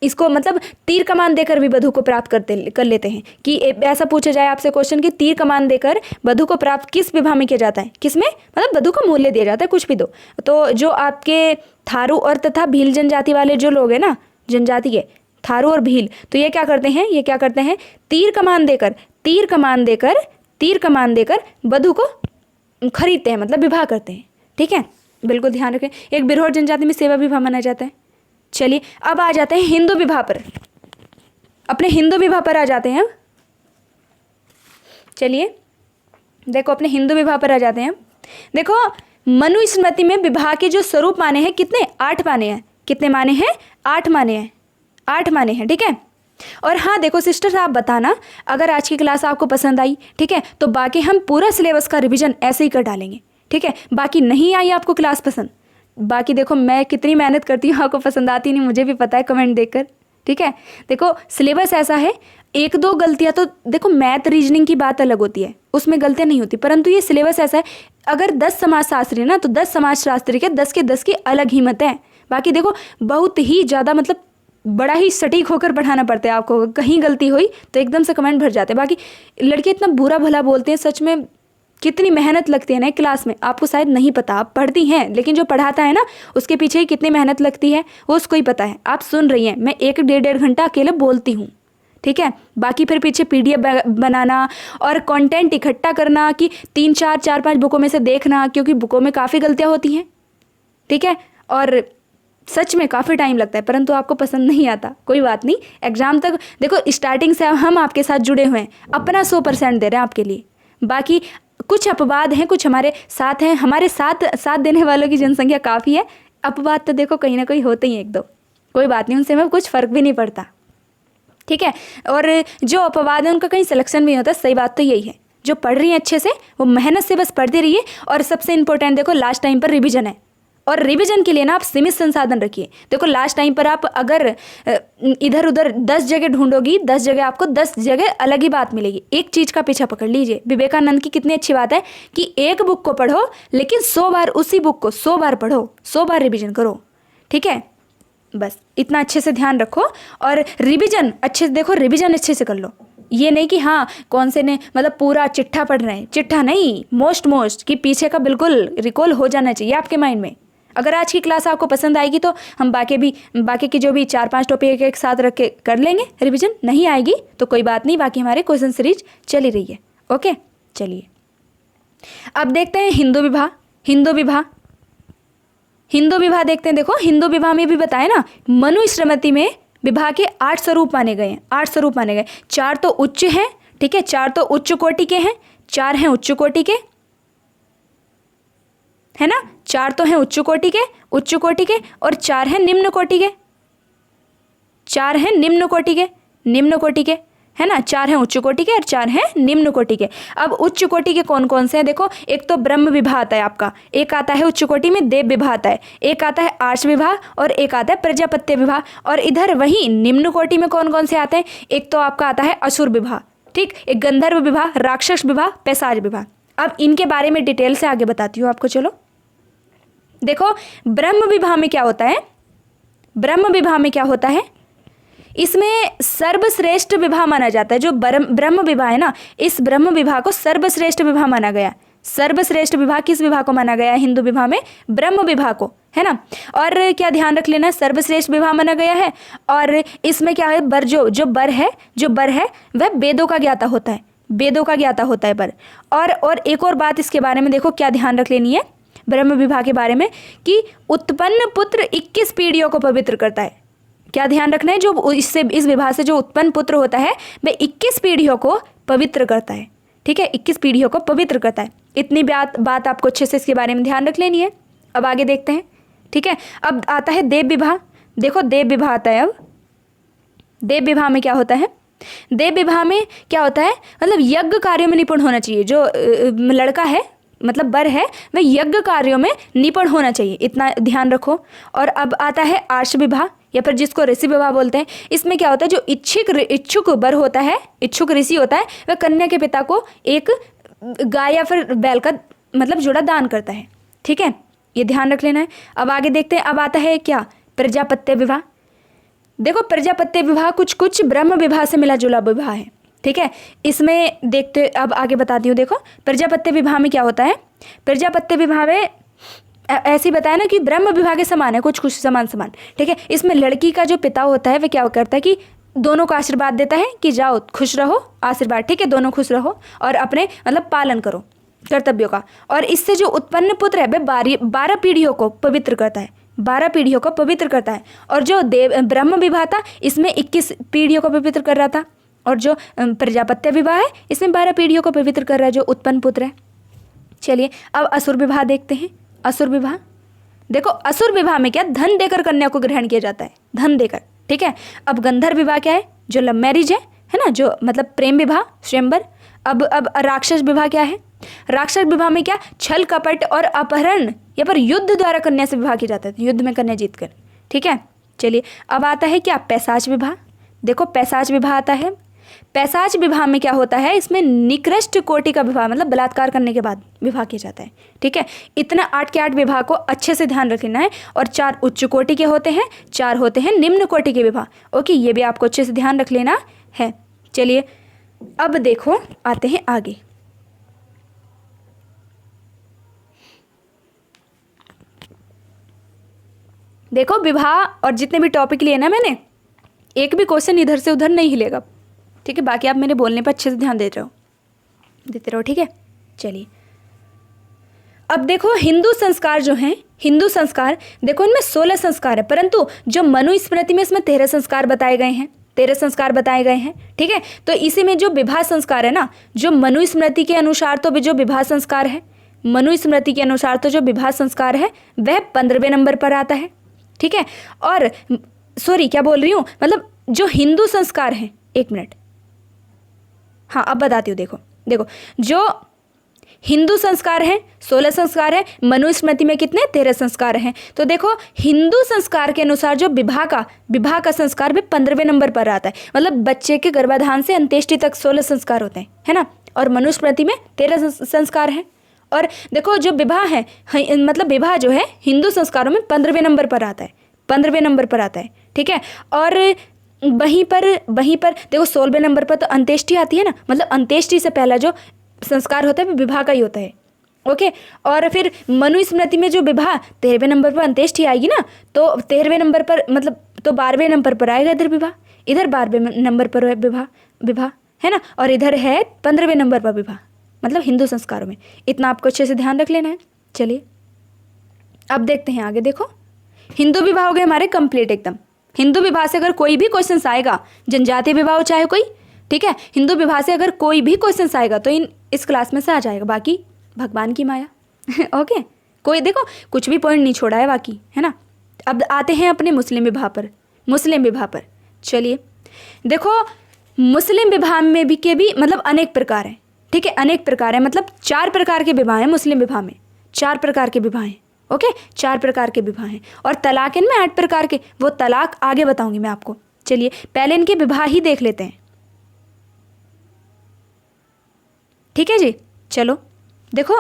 इसको मतलब तीर कमान देकर भी वधू को प्राप्त कर लेते हैं। कि ऐसा पूछा जाए आपसे क्वेश्चन कि तीर कमान देकर वधू को प्राप्त किस विवाह में किया जाता है, किसमें, मतलब वधू को मूल्य दिया जाता है, कुछ भी दो। तो जो आपके थारू और तथा भील जनजाति वाले जो लोग हैं ना, जनजाति के थारू और भील, तो ये क्या करते हैं, तीर कमान देकर वधू को खरीदते हैं, मतलब विवाह करते हैं, ठीक है। बिल्कुल ध्यान रखें। एक बिरहोर जनजाति में सेवा विवाह माना जाता है। चलिए, अब आ जाते हैं हिंदू विवाह पर, अपने हिंदू विवाह पर आ जाते हैं। चलिए देखो, अपने हिंदू विवाह पर आ जाते हैं। देखो मनुस्मृति में विवाह के जो स्वरूप माने हैं कितने, 8 माने हैं। कितने माने हैं, 8 माने हैं, ठीक है। और हाँ देखो सिस्टर्स, आप बताना अगर आज की क्लास आपको पसंद आई, ठीक है, तो बाकी हम पूरा सिलेबस का रिवीजन ऐसे ही कर डालेंगे, ठीक है। बाकी नहीं आई आपको क्लास पसंद, बाकी देखो मैं कितनी मेहनत करती हूँ, आपको पसंद आती नहीं मुझे भी पता है कमेंट देखकर, ठीक है, देखो सिलेबस ऐसा है, एक दो गलतियां तो देखो मैथ रीजनिंग की बात अलग होती है, उसमें गलतियां नहीं होती, परंतु ये सिलेबस ऐसा है, अगर 10 समाजशास्त्री है ना तो 10 समाजशास्त्री के 10 के 10 की अलग ही मत है। बाकी देखो बहुत ही ज़्यादा मतलब बड़ा ही सटीक होकर पढ़ाना पड़ता है आपको, कहीं गलती हुई तो एकदम से कमेंट भर जाते हैं। बाकी लड़के इतना बुरा भला बोलते हैं, सच में कितनी मेहनत लगती है ना एक क्लास में, आपको शायद नहीं पता, आप पढ़ती हैं लेकिन जो पढ़ाता है ना उसके पीछे ही कितनी मेहनत लगती है वो उसको ही पता है। आप सुन रही हैं, मैं 1-1.5 घंटा अकेले बोलती हूँ, ठीक है, बाकी फिर पीछे PDF बनाना और कंटेंट इकट्ठा करना कि 3-4 4-5 बुकों में से देखना, क्योंकि बुकों में काफ़ी गलतियाँ होती हैं, ठीक है, और सच में काफ़ी टाइम लगता है, परंतु आपको पसंद नहीं आता, कोई बात नहीं, एग्ज़ाम तक देखो स्टार्टिंग से हम आपके साथ जुड़े हुए हैं, अपना 100% दे रहे हैं आपके लिए। बाकी कुछ अपवाद हैं, कुछ हमारे साथ हैं, हमारे साथ देने वालों की जनसंख्या काफ़ी है, अपवाद तो देखो कहीं ना कहीं होते ही 1-2, कोई बात नहीं, उनसे हमें कुछ फ़र्क भी नहीं पड़ता, ठीक है। और जो अपवाद है उनका कहीं सिलेक्शन भी होता है, सही बात तो यही है, जो पढ़ रही हैं अच्छे से वो मेहनत से बस पढ़ती रहिए। और सबसे इंपॉर्टेंट देखो लास्ट टाइम पर रिवीजन है, और रिवीजन के लिए ना आप सीमित संसाधन रखिए। देखो लास्ट टाइम पर आप अगर इधर उधर 10 जगह ढूंढोगी, 10 जगह आपको 10 जगह अलग ही बात मिलेगी, एक चीज़ का पीछा पकड़ लीजिए। विवेकानंद की कितनी अच्छी बात है कि एक बुक को पढ़ो लेकिन 100 बार उसी बुक को 100 बार पढ़ो, 100 बार रिविजन करो, ठीक है, बस इतना अच्छे से ध्यान रखो। और रिवीजन अच्छे से देखो, रिवीजन अच्छे से कर लो, ये नहीं कि हाँ कौन से ने मतलब पूरा चिट्ठा पढ़ रहे हैं, चिट्ठा नहीं, मोस्ट कि पीछे का बिल्कुल रिकॉल हो जाना चाहिए आपके माइंड में। अगर आज की क्लास आपको पसंद आएगी तो हम बाकी की जो भी 4-5 टॉपिक एक साथ रख के कर लेंगे रिवीजन, नहीं आएगी तो कोई बात नहीं, बाकी हमारे क्वेश्चन सीरीज चली रही है। ओके, चलिए अब देखते हैं हिंदू विवाह देखते हैं। देखो हिंदू विवाह में भी बताए ना, मनु श्रीमती में विवाह के 8 स्वरूप माने गए हैं, 8 स्वरूप माने गए, 4 तो उच्च हैं, ठीक है, 4 तो उच्च कोटि के हैं, 4 हैं उच्च कोटि के, है ना, 4 तो हैं उच्च कोटि के और 4 हैं निम्न कोटि के, 4 हैं निम्न कोटि के, है ना, 4 हैं उच्च कोटि के और 4 हैं निम्न कोटि के। अब उच्च कोटि के कौन कौन से हैं देखो, एक तो ब्रह्म विवाह आता है आपका, एक आता है उच्च कोटि में देव विवाह आता है, एक आता है आर्ष विवाह और एक आता है प्रजापत्य विवाह। और इधर वही निम्न कोटि में कौन कौन से आते हैं, एक तो आपका आता है असुर विवाह, ठीक, एक गंधर्व विवाह, राक्षस विवाह, पैशाच विवाह। अब इनके बारे में डिटेल से आगे बताती हूँ आपको। चलो देखो ब्रह्म विवाह में क्या होता है, इसमें सर्वश्रेष्ठ विवाह माना जाता है। जो ब्रह्म विवाह है ना, इस ब्रह्म विवाह को सर्वश्रेष्ठ विवाह माना गया। सर्वश्रेष्ठ विवाह किस विवाह को माना गया है हिंदू विवाह में, ब्रह्म विवाह को, है ना। और क्या ध्यान रख लेना, सर्वश्रेष्ठ विवाह माना गया है। और इसमें क्या है, जो बर है वह वेदों का ज्ञाता होता है, बर। और एक और बात इसके बारे में देखो क्या ध्यान रख लेनी है ब्रह्म विवाह के बारे में, कि उत्पन्न पुत्र 21 पीढ़ियों को पवित्र करता है। क्या ध्यान रखना है, जो इस विवाह से जो उत्पन्न पुत्र होता है वह 21 पीढ़ियों को पवित्र करता है, ठीक है, 21 पीढ़ियों को पवित्र करता है। इतनी बात आपको अच्छे से इसके बारे में ध्यान रख लेनी है। अब आगे देखते हैं, ठीक है। अब आता है देव विवाह। देखो देव विवाह आता है। अब देव विवाह में क्या होता है, देव विवाह में क्या होता है, मतलब यज्ञ कार्यों में निपुण होना चाहिए। जो लड़का है मतलब बर है वह यज्ञ कार्यों में निपुण होना चाहिए, इतना ध्यान रखो। और अब आता है आर्ष विवाह या फिर जिसको ऋषि विवाह बोलते हैं। इसमें क्या होता है, जो इच्छुक बर होता है, इच्छुक ऋषि होता है, वह कन्या के पिता को एक गाय या फिर बैल का मतलब जोड़ा दान करता है, ठीक है, ये ध्यान रख लेना है। अब आगे देखते हैं। अब आता है क्या, प्रजापत्य विवाह। देखो प्रजापत्य विवाह कुछ ब्रह्म विवाह से मिला जुला विवाह है, ठीक है। इसमें देखते, अब आगे बताती हूँ। देखो प्रजापत्य विवाह में क्या होता है, प्रजापत्य विवाह में ऐसे ही बताया ना कि ब्रह्म विवाह के समान है, कुछ समान, ठीक है। इसमें लड़की का जो पिता होता है वह क्या करता है कि दोनों को आशीर्वाद देता है कि जाओ खुश रहो, आशीर्वाद, ठीक है, दोनों खुश रहो और अपने मतलब पालन करो कर्तव्यों का। और इससे जो उत्पन्न पुत्र है वह 12 पीढ़ियों को पवित्र करता है, 12 पीढ़ियों को पवित्र करता है। और जो ब्रह्म विवाह था इसमें 21 पीढ़ियों को पवित्र कर रहा था, और जो प्रजापत्य विवाह है इसमें 12 पीढ़ियों को पवित्र कर रहा है जो उत्पन्न पुत्र है। चलिए अब असुर विवाह देखते हैं। असुर विवाह, देखो असुर विवाह में क्या, धन देकर कन्या को ग्रहण किया जाता है, धन देकर, ठीक है। अब गंधर्व विवाह क्या है, जो लव मैरिज है ना, जो मतलब प्रेम विवाह, स्वयंवर। अब राक्षस विवाह क्या है, राक्षस विवाह में क्या, छल कपट और अपहरण या फिर युद्ध द्वारा कन्या से विवाह किया जाता है, युद्ध में कन्या जीत कर, ठीक है। चलिए, अब आता है क्या, पैशाच विवाह। देखो पैशाच विवाह आता है। पैशाच विवाह में क्या होता है, इसमें निकृष्ट कोटि का विवाह, मतलब बलात्कार करने के बाद विवाह किया जाता है। ठीक है, इतना 8 के 8 विवाह को अच्छे से ध्यान रखना है। और 4 उच्च कोटि के होते हैं, 4 होते हैं निम्न कोटि के विवाह। ओके, ये भी आपको अच्छे से ध्यान रख लेना है। चलिए, अब देखो आते हैं आगे। देखो विवाह और जितने भी टॉपिक लिए ना मैंने, एक भी क्वेश्चन इधर से उधर नहीं हिलेगा। ठीक है, बाकी आप मेरे बोलने पर अच्छे से ध्यान देते रहो। ठीक है, चलिए अब देखो हिंदू संस्कार जो हैं, हिंदू संस्कार देखो इनमें 16 संस्कार है, परंतु जो मनुस्मृति में इसमें 13 संस्कार बताए गए हैं। 13 संस्कार बताए गए हैं। ठीक है, तो इसी में जो विवाह संस्कार है ना, जो मनुस्मृति के अनुसार तो जो विवाह संस्कार है, मनुस्मृति के अनुसार तो जो विवाह संस्कार है वह 15वें नंबर पर आता है। ठीक है, और सॉरी क्या बोल रही हूँ, मतलब जो हिंदू संस्कार हैं, एक मिनट, हाँ अब बताती हूँ। देखो जो हिंदू संस्कार हैं 16 संस्कार है, मनुस्मृति में कितने 13 संस्कार हैं। तो देखो हिंदू संस्कार के अनुसार जो विवाह का संस्कार भी 15वें नंबर पर आता है। मतलब बच्चे के गर्भाधान से अंत्येष्टि तक 16 संस्कार होते हैं, है ना, और मनुस्मृति में 13 संस्कार हैं। और देखो जो विवाह है, मतलब विवाह जो है हिंदू संस्कारों में 15वें नंबर पर आता है, 15वें नंबर पर आता है। ठीक है, और वहीं पर देखो 16वें नंबर पर तो अंत्येष्टि आती है ना, मतलब अंत्येष्टि से पहला जो संस्कार होता है वो विवाह का ही होता है। ओके, और फिर मनुस्मृति में जो विवाह 13वें नंबर पर अंत्येष्टि आएगी ना, तो 13वें नंबर पर मतलब तो 12वें नंबर पर आएगा इधर विवाह, इधर 12वें नंबर पर विवाह है ना, और इधर है 15वें नंबर पर विवाह, मतलब हिंदू संस्कारों में। इतना आपको अच्छे से ध्यान रख लेना है। चलिए अब देखते हैं आगे। देखो हिंदू विवाह हो गए हमारे कंप्लीट एकदम। हिंदू विवाह से अगर कोई भी क्वेश्चन आएगा, जनजातीय विवाह हो चाहे कोई, ठीक है, हिंदू विवाह से अगर कोई भी क्वेश्चन आएगा तो इस क्लास में से आ जाएगा, बाकी भगवान की माया। ओके, कोई देखो कुछ भी पॉइंट नहीं छोड़ा है बाकी, है ना। अब आते हैं अपने मुस्लिम विवाह पर। चलिए देखो मुस्लिम विवाह में भी मतलब अनेक प्रकार हैं। ठीक है, अनेक प्रकार है, मतलब 4 प्रकार के विवाह हैं मुस्लिम विवाह में, 4 प्रकार के विवाह हैं। ओके, 4 प्रकार के विवाह हैं, और तलाक इनमें 8 प्रकार के, वो तलाक आगे बताऊंगी मैं आपको। चलिए पहले इनके विवाह ही देख लेते हैं। ठीक है जी, चलो देखो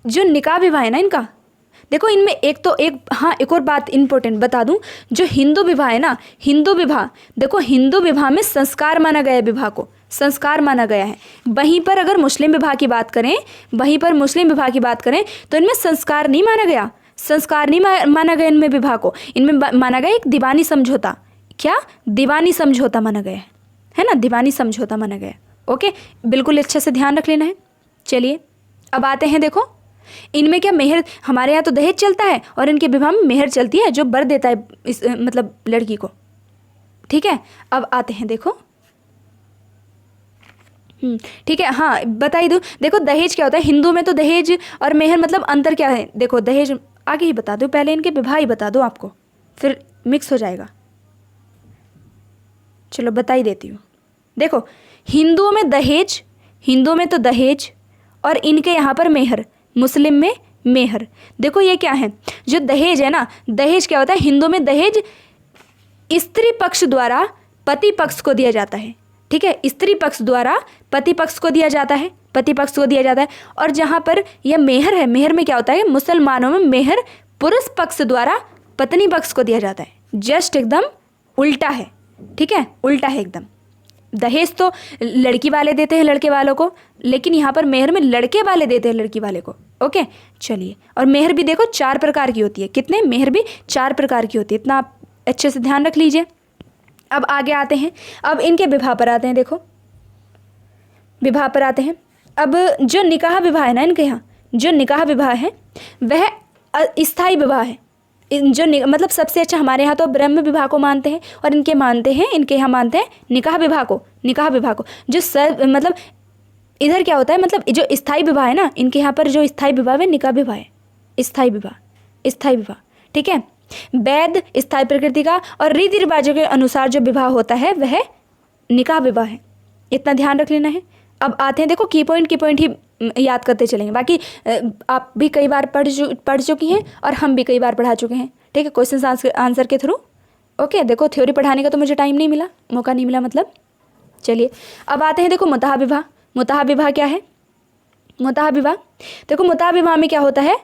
जो निकाह विवाह है ना इनका, देखो इनमें एक और बात इंपॉर्टेंट बता दूं, जो हिंदू विवाह है ना, हिंदू विवाह देखो हिंदू विवाह में संस्कार माना गया है, विवाह को संस्कार माना गया है। वहीं पर अगर मुस्लिम विवाह की बात करें तो इनमें संस्कार नहीं माना गया, माना गया इनमें विवाह को। इनमें माना गया एक दीवानी समझौता, क्या दीवानी समझौता माना गया है ना, दीवानी समझौता माना गया। ओके, बिल्कुल अच्छे से ध्यान रख लेना है। चलिए अब आते हैं, देखो इनमें क्या मेहर, हमारे यहाँ तो दहेज चलता है और इनके विवाह में मेहर चलती है, जो बर देता है इस मतलब लड़की को। ठीक है, अब आते हैं, देखो ठीक है, हाँ बता ही दूँ। देखो दहेज क्या होता है, हिंदू में तो दहेज और मेहर मतलब अंतर क्या है। देखो दहेज आगे ही बता दूँ, पहले इनके विवाह ही बता दो आपको, फिर मिक्स हो जाएगा। चलो बता ही देती हूँ। देखो हिंदुओं में तो दहेज और इनके यहाँ पर मेहर, मुस्लिम में मेहर। देखो ये क्या है, जो दहेज है ना, दहेज क्या होता है, हिंदू में दहेज स्त्री पक्ष द्वारा पति पक्ष को दिया जाता है। ठीक है, स्त्री पक्ष द्वारा पति पक्ष को दिया जाता है, और जहाँ पर यह मेहर है, मेहर में क्या होता है, मुसलमानों में मेहर पुरुष पक्ष द्वारा पत्नी पक्ष को दिया जाता है। जस्ट एकदम उल्टा है। ठीक है, उल्टा है एकदम। दहेज तो लड़की वाले देते हैं लड़के वालों को, लेकिन यहाँ पर मेहर में लड़के वाले देते हैं लड़की वाले को। ओके, चलिए, और मेहर भी देखो 4 प्रकार की होती है। कितने, मेहर भी 4 प्रकार की होती है, इतना आप अच्छे से ध्यान रख लीजिए। अब आगे आते हैं, अब इनके विवाह पर आते हैं। देखो विवाह पर आते हैं। अब जो निकाह विवाह है ना, इनके यहाँ जो निकाह विवाह है वह स्थायी विवाह है। मतलब सबसे अच्छा हमारे यहाँ तो ब्रह्म विवाह को मानते हैं, और इनके यहाँ मानते हैं निकाह विवाह को। जो मतलब इधर क्या होता है, मतलब जो स्थायी विवाह है ना, इनके यहाँ पर जो स्थायी विवाह है निकाह विवाह है, स्थायी विवाह। ठीक है, वैध स्थायी प्रकृति का और रीति रिवाजों के अनुसार जो विवाह होता है वह निकाह विवाह है। इतना ध्यान रख लेना है। अब आते हैं, देखो की पॉइंट ही याद करते चलेंगे, बाकी आप भी कई बार पढ़ चुकी हैं और हम भी कई बार पढ़ा चुके हैं। ठीक है, क्वेश्चन आंसर के थ्रू। ओके, देखो थ्योरी पढ़ाने का तो मुझे टाइम नहीं मिला, मौका नहीं मिला मतलब। चलिए अब आते हैं, देखो मुताहा विवाह। मुताहा विवाह क्या है? मुताहा विवाह, देखो मुताहा विवाह में क्या होता है,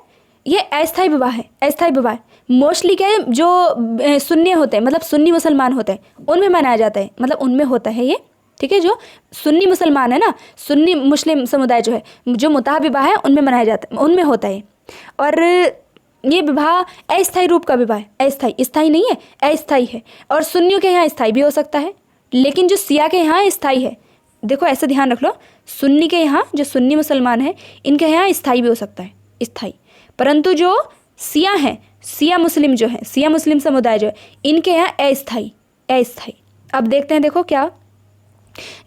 ये अस्थायी विवाह है। अस्थायी विवाह मोस्टली क्या है, जो सुन्नी होते हैं, मतलब सुन्नी मुसलमान होते हैं, उनमें मनाया जाता है, मतलब उनमें होता है ये। ठीक है, जो सुन्नी मुसलमान है ना, सुन्नी मुस्लिम समुदाय जो है, जो मुताहा विवाह है उनमें मनाया जाता है, उनमें होता है। और ये विवाह अस्थायी रूप का विवाह है। अस्थायी, स्थायी नहीं है, अस्थायी है। और सुन्नियों के यहाँ स्थायी भी हो सकता है, लेकिन जो सिया के यहाँ स्थायी है। देखो ऐसा ध्यान रख लो, सुन्नी के यहाँ, जो सुन्नी मुसलमान है, इनके यहाँ स्थायी भी हो सकता है, स्थायी। परंतु जो सिया हैं, सिया मुस्लिम जो है, सिया मुस्लिम समुदाय जो है, इनके यहाँ अस्थायी, अस्थायी। अब देखते हैं, देखो क्या,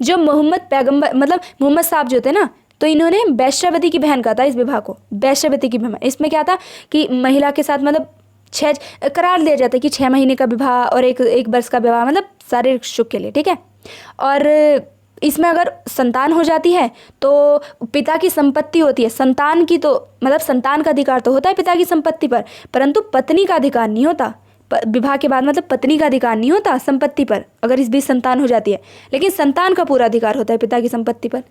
जो मोहम्मद पैगंबर, मतलब मोहम्मद साहब जो थे ना, तो इन्होंने वैश्यवती की बहन कहा था इस विवाह को, वैश्यवती की बहन। इसमें क्या था कि महिला के साथ मतलब 6 करार दिया जाता है कि 6 महीने का विवाह और एक वर्ष का विवाह, मतलब शारीरिक सुख के लिए। ठीक है, और इसमें अगर संतान हो जाती है तो पिता की संपत्ति होती है, संतान की, तो मतलब संतान का अधिकार तो होता है पिता की संपत्ति पर, परंतु पत्नी का अधिकार नहीं होता। विवाह के बाद मतलब पत्नी का अधिकार नहीं होता संपत्ति पर, अगर इस बीच संतान हो जाती है, लेकिन संतान का पूरा अधिकार होता है पिता की संपत्ति पर।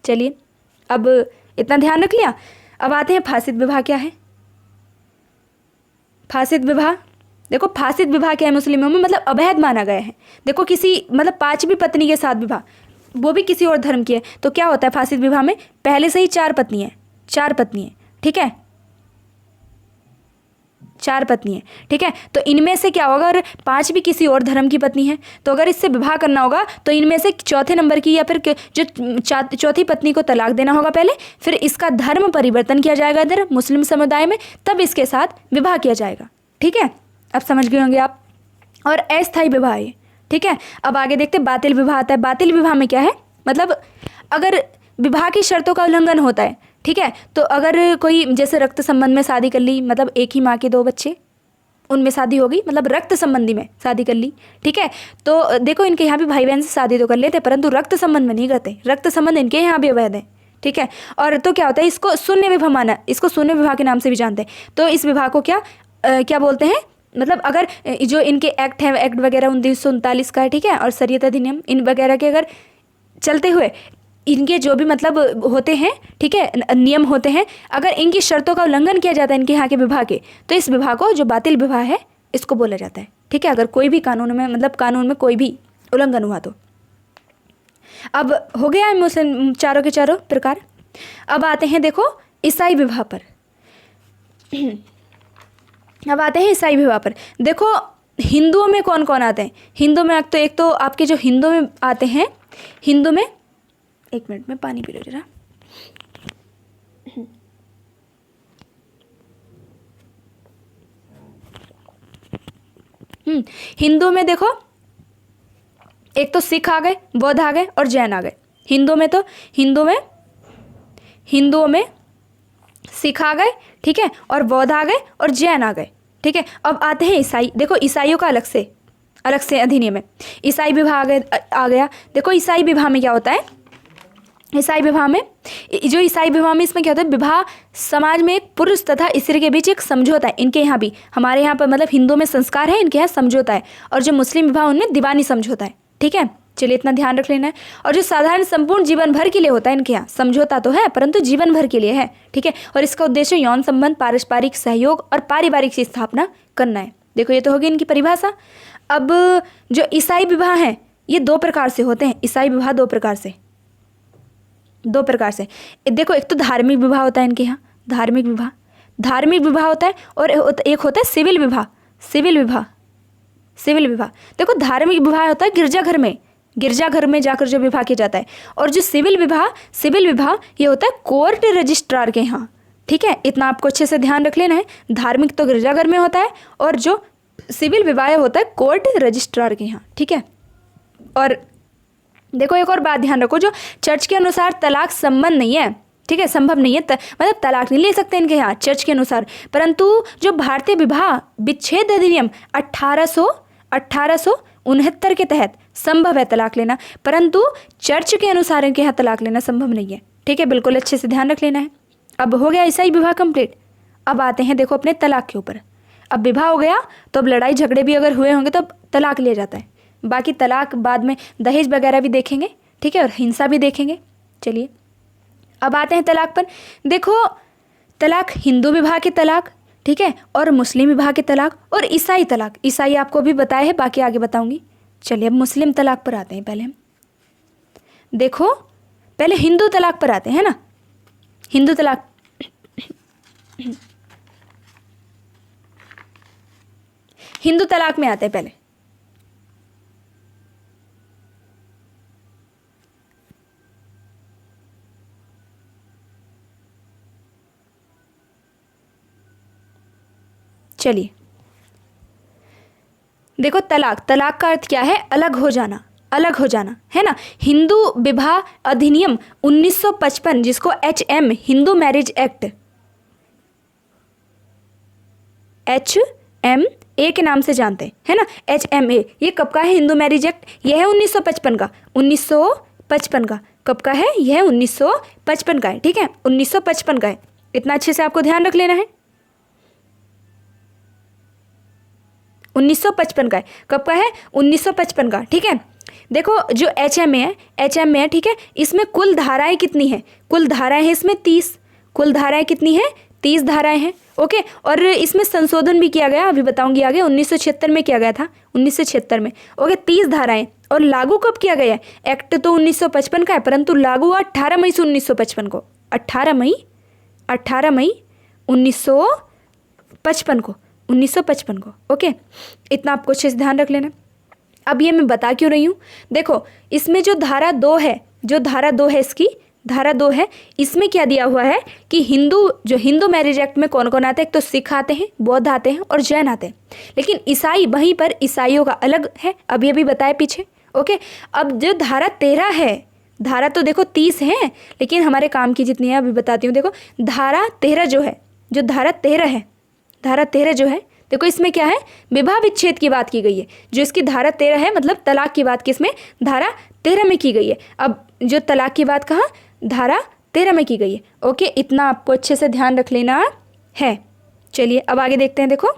चलिए अब इतना ध्यान रख लिया। अब आते हैं फासिद विवाह क्या है। फासिद विवाह, देखो फासिद विवाह क्या है मुस्लिमों में, मतलब अवैध माना गया है। देखो किसी मतलब 5वीं पत्नी के साथ विवाह, वो भी किसी और धर्म की है, तो क्या होता है फासिद विवाह में, पहले से ही 4 पत्नी है, 4 पत्नी है। ठीक है, 4 पत्नी है। ठीक है, तो इनमें से क्या होगा, अगर 5 भी किसी और धर्म की पत्नी है, तो अगर इससे विवाह करना होगा तो इनमें से चौथे नंबर की या फिर जो चौथी पत्नी को तलाक देना होगा पहले, फिर इसका धर्म परिवर्तन किया जाएगा इधर मुस्लिम समुदाय में, तब इसके साथ विवाह किया जाएगा। ठीक है, अब समझ गए होंगे आप। और अस्थायी विवाह है। ठीक है, अब आगे देखते हैं बातिल विवाह आता है। बातिल विवाह में क्या है, मतलब अगर विवाह की शर्तों का उल्लंघन होता है, ठीक है, तो अगर कोई जैसे रक्त संबंध में शादी कर ली, मतलब एक ही माँ के 2 बच्चे, उनमें शादी हो गई, मतलब रक्त संबंधी में शादी कर ली। ठीक है, तो देखो इनके यहाँ भी भाई बहन से शादी तो कर लेते, परंतु रक्त संबंध में नहीं करते, रक्त संबंध इनके यहाँ भी अवैध है। ठीक है, और तो क्या होता है, इसको शून्य विवाह माना, इसको शून्य विवाह के नाम से भी जानते हैं। तो इस विवाह को क्या बोलते हैं, मतलब अगर जो इनके एक्ट हैं, एक्ट वगैरह 1939 का है, ठीक है, और शरीयत अधिनियम इन वगैरह के अगर चलते हुए इनके जो भी मतलब होते हैं, ठीक है, नियम होते हैं, अगर इनकी शर्तों का उल्लंघन किया जाता है इनके यहाँ के विवाह के, तो इस विवाह को जो बातिल विवाह है इसको बोला जाता है। ठीक है, अगर कोई भी कानून में, मतलब कानून में कोई भी उल्लंघन हुआ तो। अब हो गया है मुस्लिम चारों के चारों प्रकार। अब आते हैं देखो ईसाई विवाह पर। अब आते हैं ईसाई विवाह पर। देखो हिंदुओं में कौन कौन आते हैं, हिंदू में एक तो आपके जो हिंदू में आते हैं, हिंदू में, 1 मिनट में पानी पी लो जरा। हिंदू में देखो एक तो सिख आ गए, बौद्ध आ गए और जैन आ गए। हिंदू में तो हिंदुओं में सिख आ गए, ठीक है, और बौद्ध आ गए और जैन आ गए। ठीक है, अब आते हैं ईसाई। देखो ईसाइयों का अलग से अधिनियम है। ईसाई विवाह आ गया। देखो ईसाई विवाह में क्या होता है, ईसाई विवाह में इसमें क्या होता है, विवाह समाज में एक पुरुष तथा स्त्री के बीच एक समझौता है। इनके यहाँ भी, हमारे यहाँ पर मतलब हिंदू में संस्कार है, इनके यहाँ समझौता है, और जो मुस्लिम विवाह उनमें दीवानी समझौता है। ठीक है, चलिए इतना ध्यान रख लेना है। और जो साधारण संपूर्ण जीवन भर के लिए होता है, इनके यहाँ समझौता तो है परंतु जीवन भर के लिए है। ठीक है, और इसका उद्देश्य यौन संबंध, पारस्परिक सहयोग और पारिवारिक की स्थापना करना है। देखो ये तो होगी इनकी परिभाषा। अब जो ईसाई विवाह है ये 2 प्रकार से होते हैं। ईसाई विवाह 2 प्रकार से देखो, एक तो धार्मिक विवाह होता है इनके यहाँ, धार्मिक विवाह होता है, और एक होता है सिविल विवाह। देखो धार्मिक विवाह होता है गिरजाघर में जाकर जो विवाह किया जाता है, और जो सिविल विवाह ये होता है कोर्ट रजिस्ट्रार के यहाँ। ठीक है, इतना आपको अच्छे से ध्यान रख लेना है। धार्मिक तो गिरजाघर में होता है, और जो सिविल विवाह होता है कोर्ट रजिस्ट्रार के यहाँ। ठीक है, और देखो एक और बात ध्यान रखो, जो चर्च के अनुसार तलाक संबंध नहीं है, ठीक है, संभव नहीं है, मतलब तलाक नहीं ले सकते इनके यहाँ चर्च के अनुसार, परंतु जो भारतीय विवाह विच्छेद अधिनियम 1869 के तहत संभव है तलाक लेना, परंतु चर्च के अनुसार इनके यहाँ तलाक लेना संभव नहीं है। ठीक है, बिल्कुल अच्छे से ध्यान रख लेना है। अब हो गया ईसाई विवाह कंप्लीट। अब आते हैं देखो अपने तलाक के ऊपर। अब विवाह हो गया तो अब लड़ाई झगड़े भी अगर हुए होंगे तो अब तलाक लिया जाता है। बाकी तलाक बाद में दहेज वगैरह भी देखेंगे, ठीक है, और हिंसा भी देखेंगे। चलिए अब आते हैं तलाक पर। देखो तलाक, हिंदू विवाह के तलाक, ठीक है, और मुस्लिम विवाह के तलाक, और ईसाई तलाक। ईसाई आपको भी बताया है, बाकी आगे बताऊंगी। चलिए अब मुस्लिम तलाक पर आते हैं। पहले हम देखो, पहले हिंदू तलाक पर आते हैं ना। हिंदू तलाक हिंदू तलाक में आते हैं पहले। चलिए देखो, तलाक, तलाक का अर्थ क्या है? अलग हो जाना, अलग हो जाना, है ना। हिंदू विवाह अधिनियम 1955, जिसको HM Hindu marriage act, HMA के नाम से जानते हैं, है ना, HMA, ये कब का है? हिंदू मैरिज एक्ट, यह है 1955 का, 1955 का। कब का है? यह है 1955 का है, ठीक है, 1955 का है। इतना अच्छे से आपको ध्यान रख लेना है, 1955 का है। कब का है? 1955 का, ठीक है। देखो जो HMA है, HMA है, ठीक है, इसमें कुल धाराएं कितनी है? कुल धाराएं हैं इसमें 30। कुल धाराएं कितनी है? 30 धाराएं हैं, ओके। और इसमें संशोधन भी किया गया, अभी बताऊंगी आगे, 1976 में किया गया था, 1976 में, ओके। 30 धाराएं। और लागू कब किया गया है? एक्ट तो 1955 का है, परंतु लागू हुआ 18 मई से 1955 को, 18 मई 1955 को, 1955 को, ओके। इतना आपको अच्छे से ध्यान रख लेना। अब ये मैं बता क्यों रही हूँ? देखो इसमें जो धारा 2 है, जो धारा 2 है, इसकी धारा 2 है, इसमें क्या दिया हुआ है कि जो हिंदू मैरिज एक्ट में कौन कौन आते हैं? एक तो सिख आते हैं, बौद्ध आते हैं और जैन आते हैं। लेकिन ईसाई, वहीं पर ईसाइयों का अलग है, अभी अभी बताया पीछे, ओके। अब जो धारा 13 है, धारा तो देखो 30 है, लेकिन हमारे काम की जितनी है अभी बताती हूँ। देखो धारा 13 जो है, जो धारा 13 है, धारा 13 जो है, देखो इसमें क्या है? विवाह विच्छेद की बात की गई है। जो इसकी धारा 13 है, मतलब तलाक की बात किसमें? धारा 13 में की गई है। अब जो तलाक की बात कहाँ? धारा 13 में की गई है, ओके। इतना आपको अच्छे से ध्यान रख लेना है। चलिए अब आगे देखते हैं। देखो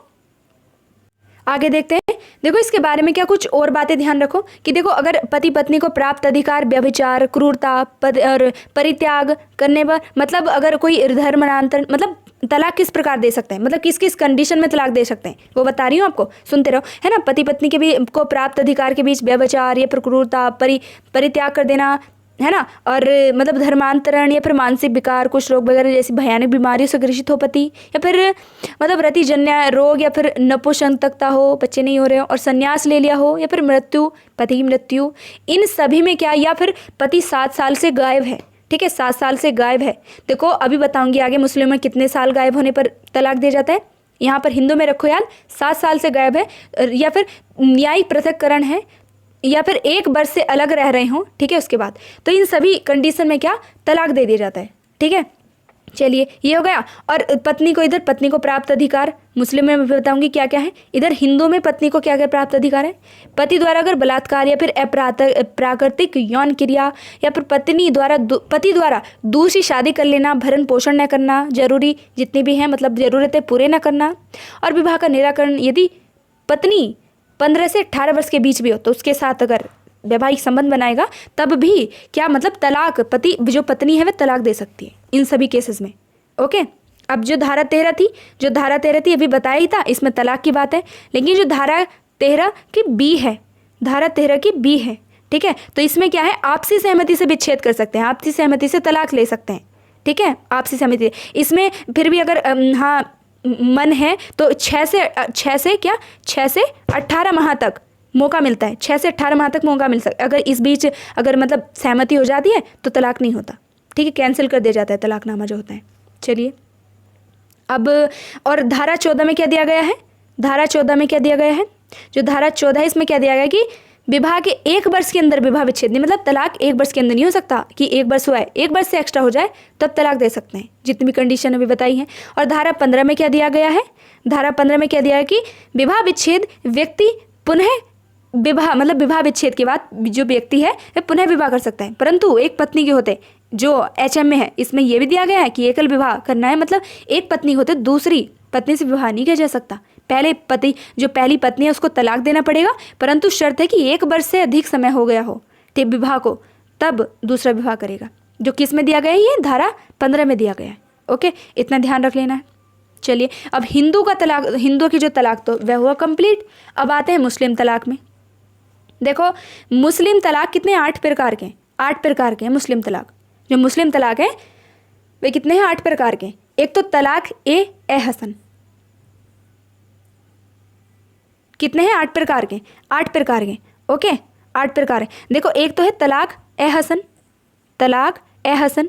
आगे देखते हैं। देखो इसके बारे में क्या कुछ और बातें ध्यान रखो कि देखो, अगर पति पत्नी को प्राप्त अधिकार व्यभिचार, क्रूरता और परित्याग करने पर, मतलब अगर कोई धर्मांतरण, मतलब तलाक किस प्रकार दे सकते हैं, मतलब किस किस कंडीशन में तलाक दे सकते हैं, वो बता रही हूँ आपको, सुनते रहो, है ना। पति पत्नी के भी को प्राप्त अधिकार के बीच व्यभिचार या फिर क्रूरता, परित्याग कर देना, है ना, और मतलब धर्मांतरण या फिर मानसिक विकार, कुछ रोग वगैरह जैसी भयानक बीमारियों से ग्रसित हो पति, या फिर मतलब रतिजन्य रोग, या फिर नपुंसकता हो, बच्चे नहीं हो रहे हो, और संन्यास ले लिया हो, या फिर मृत्यु, पति की मृत्यु, इन सभी में क्या, या फिर पति 7 साल से गायब है, ठीक है, 7 साल से गायब है। देखो अभी बताऊंगी आगे मुस्लिम में कितने साल गायब होने पर तलाक दिया जाता है। यहाँ पर हिंदू में रखो यार, 7 साल से गायब है, या फिर न्यायिक पृथक्करण है, या फिर 1 वर्ष से अलग रह रहे हों, ठीक है, उसके बाद, तो इन सभी कंडीशन में क्या, तलाक दे दिया जाता है, ठीक है। चलिए ये हो गया। और पत्नी को, इधर पत्नी को प्राप्त अधिकार, मुस्लिम में बताऊंगी क्या क्या है। इधर हिंदू में पत्नी को क्या क्या प्राप्त अधिकार है? पति द्वारा अगर बलात्कार या फिर प्राकृतिक यौन क्रिया, या फिर पति द्वारा दूसरी शादी कर लेना, भरण पोषण न करना, जरूरी जितनी भी हैं मतलब ज़रूरतें पूरे न करना, और विवाह का निराकरण, यदि पत्नी 15 से 18 वर्ष के बीच भी हो तो उसके साथ अगर वैवाहिक संबंध बनाएगा तब भी क्या, मतलब तलाक, जो पत्नी है वह तलाक दे सकती है इन सभी केसेस में, ओके। अब जो धारा 13 थी, अभी बताया ही था, इसमें तलाक की बात है। लेकिन जो धारा 13 की बी है, धारा 13 की बी है, ठीक है, तो इसमें क्या है, आपसी सहमति से विच्छेद कर सकते हैं, आपसी सहमति से तलाक ले सकते हैं, ठीक है, आपसी सहमति। इसमें फिर भी अगर हाँ मन है तो 6 से 18 माह तक मौका मिलता है, 6 से 18 माह तक मौका मिल सकता है। अगर इस बीच अगर मतलब सहमति हो जाती है तो तलाक नहीं होता, ठीक है, कैंसिल कर दिया जाता है तलाकनामा जो होता है। चलिए अब, और धारा 14 में क्या दिया गया है? धारा 14 में क्या दिया गया है? जो धारा 14 है इसमें क्या दिया गया कि विवाह के 1 वर्ष के अंदर विवाह विच्छेद नहीं, मतलब तलाक 1 वर्ष के अंदर नहीं हो सकता कि 1 वर्ष हुआ है, 1 वर्ष से एक्स्ट्रा हो जाए तब तलाक दे सकते हैं, जितनी भी कंडीशन अभी बताई है। और धारा 15 में क्या दिया गया है? धारा 15 में क्या दिया है कि विवाह विच्छेद व्यक्ति पुनः विवाह, मतलब विवाह विच्छेद के बाद जो व्यक्ति है वह पुनः विवाह कर सकता है, परंतु एक पत्नी के होते, जो HM में है इसमें यह भी दिया गया है कि एकल विवाह करना है, मतलब एक पत्नी होते दूसरी पत्नी से विवाह नहीं किया जा सकता, पहले पति जो पहली पत्नी है उसको तलाक देना पड़ेगा, परंतु शर्त है कि 1 वर्ष से अधिक समय हो गया हो विवाह को, तब दूसरा विवाह करेगा। जो किस में दिया गया है, ये धारा 15 में दिया गया है। ओके, इतना ध्यान रख लेना है। चलिए, अब हिंदू का तलाक, हिंदुओं की जो तलाक तो वह हुआ कंप्लीट। अब आते हैं मुस्लिम तलाक में। देखो मुस्लिम तलाक कितने, 8 प्रकार के, 8 प्रकार के हैं मुस्लिम तलाक। जो मुस्लिम तलाक है वे कितने हैं, 8 प्रकार के। एक तो तलाक ए हसन, कितने हैं, 8 प्रकार के, 8 प्रकार के। ओके, 8 प्रकार है। देखो एक तो है तलाक ए हसन, तलाक ए हसन,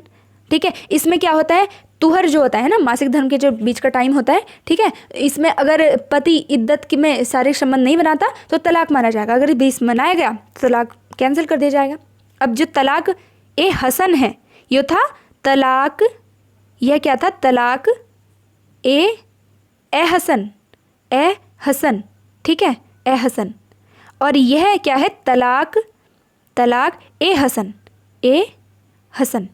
ठीक है। इसमें क्या होता है, तुहर जो होता है ना, मासिक धर्म के जो बीच का टाइम होता है, ठीक है, इसमें अगर पति इद्दत में शारीरिक संबंध नहीं बनाता तो तलाक माना जाएगा। अगर बीच मनाया गया तो तलाक कैंसिल कर दिया जाएगा। अब जो तलाक ए हसन है, ये था तलाक, यह क्या था, तलाक ए हसन, ए हसन, ठीक है, ए हसन। और यह क्या है, तलाक, तलाक ए हसन, ए हसन,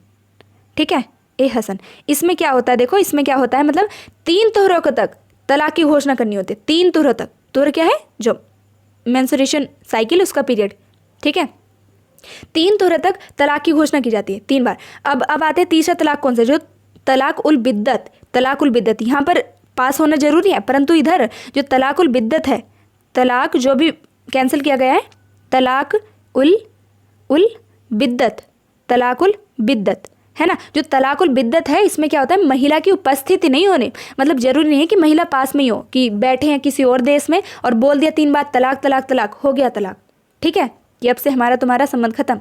ठीक है, ए हसन। इसमें क्या होता है, देखो इसमें क्या होता है, मतलब 3 तोहरों तक तलाक की घोषणा करनी होती है। 3 तोहरों तक, तोहर क्या है, जो मेंस्ट्रुएशन साइकिल उसका पीरियड, ठीक है, 3 तोहरों तक तलाक की घोषणा की जाती है 3 बार। अब आते हैं तीसरा तलाक कौन सा, जो तलाक उल बिद्दत, तलाक उल बिद्दत। यहाँ पर पास होना जरूरी है, परंतु इधर जो तलाक उल बिद्दत है, तलाक जो भी कैंसिल किया गया है, तलाक उल बिद्दत, तलाक उल बिद्दत है ना। जो तलाकुल बिद्दत है, इसमें क्या होता है, महिला की उपस्थिति नहीं होने, मतलब जरूरी नहीं है कि महिला पास में ही हो, कि बैठे हैं किसी और देश में और बोल दिया 3 बार तलाक तलाक तलाक, हो गया तलाक, ठीक है, कि अब से हमारा तुम्हारा संबंध खत्म,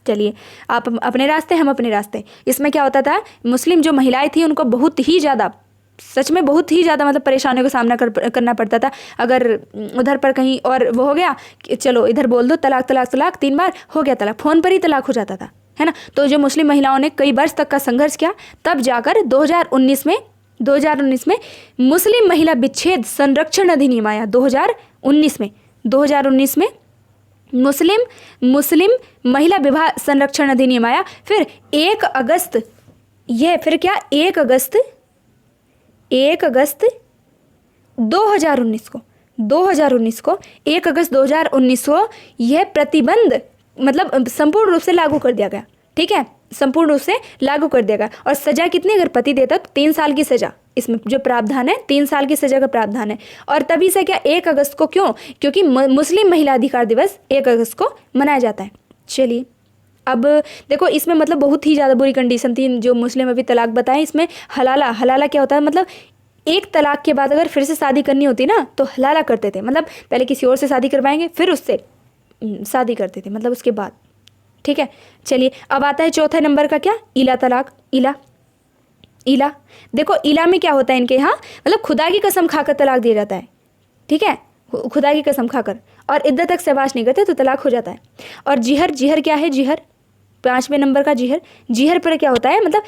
चलिए आप अपने रास्ते, हम अपने रास्ते। इसमें क्या होता था, मुस्लिम जो महिलाएं थी उनको बहुत ही ज़्यादा, सच में बहुत ही ज़्यादा मतलब परेशानियों का सामना करना पड़ता था। अगर उधर पर कहीं और वो हो गया कि चलो इधर बोल दो तलाक तलाक तलाक 3 बार, हो गया तलाक, फ़ोन पर ही तलाक हो जाता था, है ना। तो जो मुस्लिम महिलाओं ने कई वर्ष तक का संघर्ष किया, तब जाकर 2019 में मुस्लिम महिला विच्छेद संरक्षण अधिनियम आया। 2019 में मुस्लिम महिला विवाह संरक्षण अधिनियम आया। फिर 1 अगस्त, यह फिर क्या, 1 अगस्त 2019 को 1 अगस्त 2019 को यह प्रतिबंध मतलब संपूर्ण रूप से लागू कर दिया गया, ठीक है, संपूर्ण रूप से लागू कर दिया गया। और सजा कितनी, अगर पति देता तो 3 साल की सजा, इसमें जो प्रावधान है 3 साल की सजा का प्रावधान है। और तभी से क्या 1 अगस्त को, क्यों, क्योंकि मुस्लिम महिला अधिकार दिवस 1 अगस्त को मनाया जाता है। चलिए अब देखो इसमें मतलब बहुत ही ज़्यादा बुरी कंडीशन थी जो मुस्लिम अभी तलाक बताएं। इसमें हलाला क्या होता है, मतलब 1 तलाक के बाद अगर फिर से शादी करनी होती ना तो हलाला करते थे, मतलब पहले किसी और से शादी करवाएंगे फिर उससे शादी करते थे, मतलब उसके बाद, ठीक है। चलिए अब आता है चौथा नंबर का, क्या, इला तलाक। इला देखो इला में क्या होता है इनके यहाँ, मतलब खुदा की कसम खाकर तलाक दिया जाता है, ठीक है, खुदा की कसम खाकर, और इद्दत तक सहवास नहीं करते तो तलाक हो जाता है। और जिहर क्या है, जिहर 5वें नंबर का जिहर पर क्या होता है, मतलब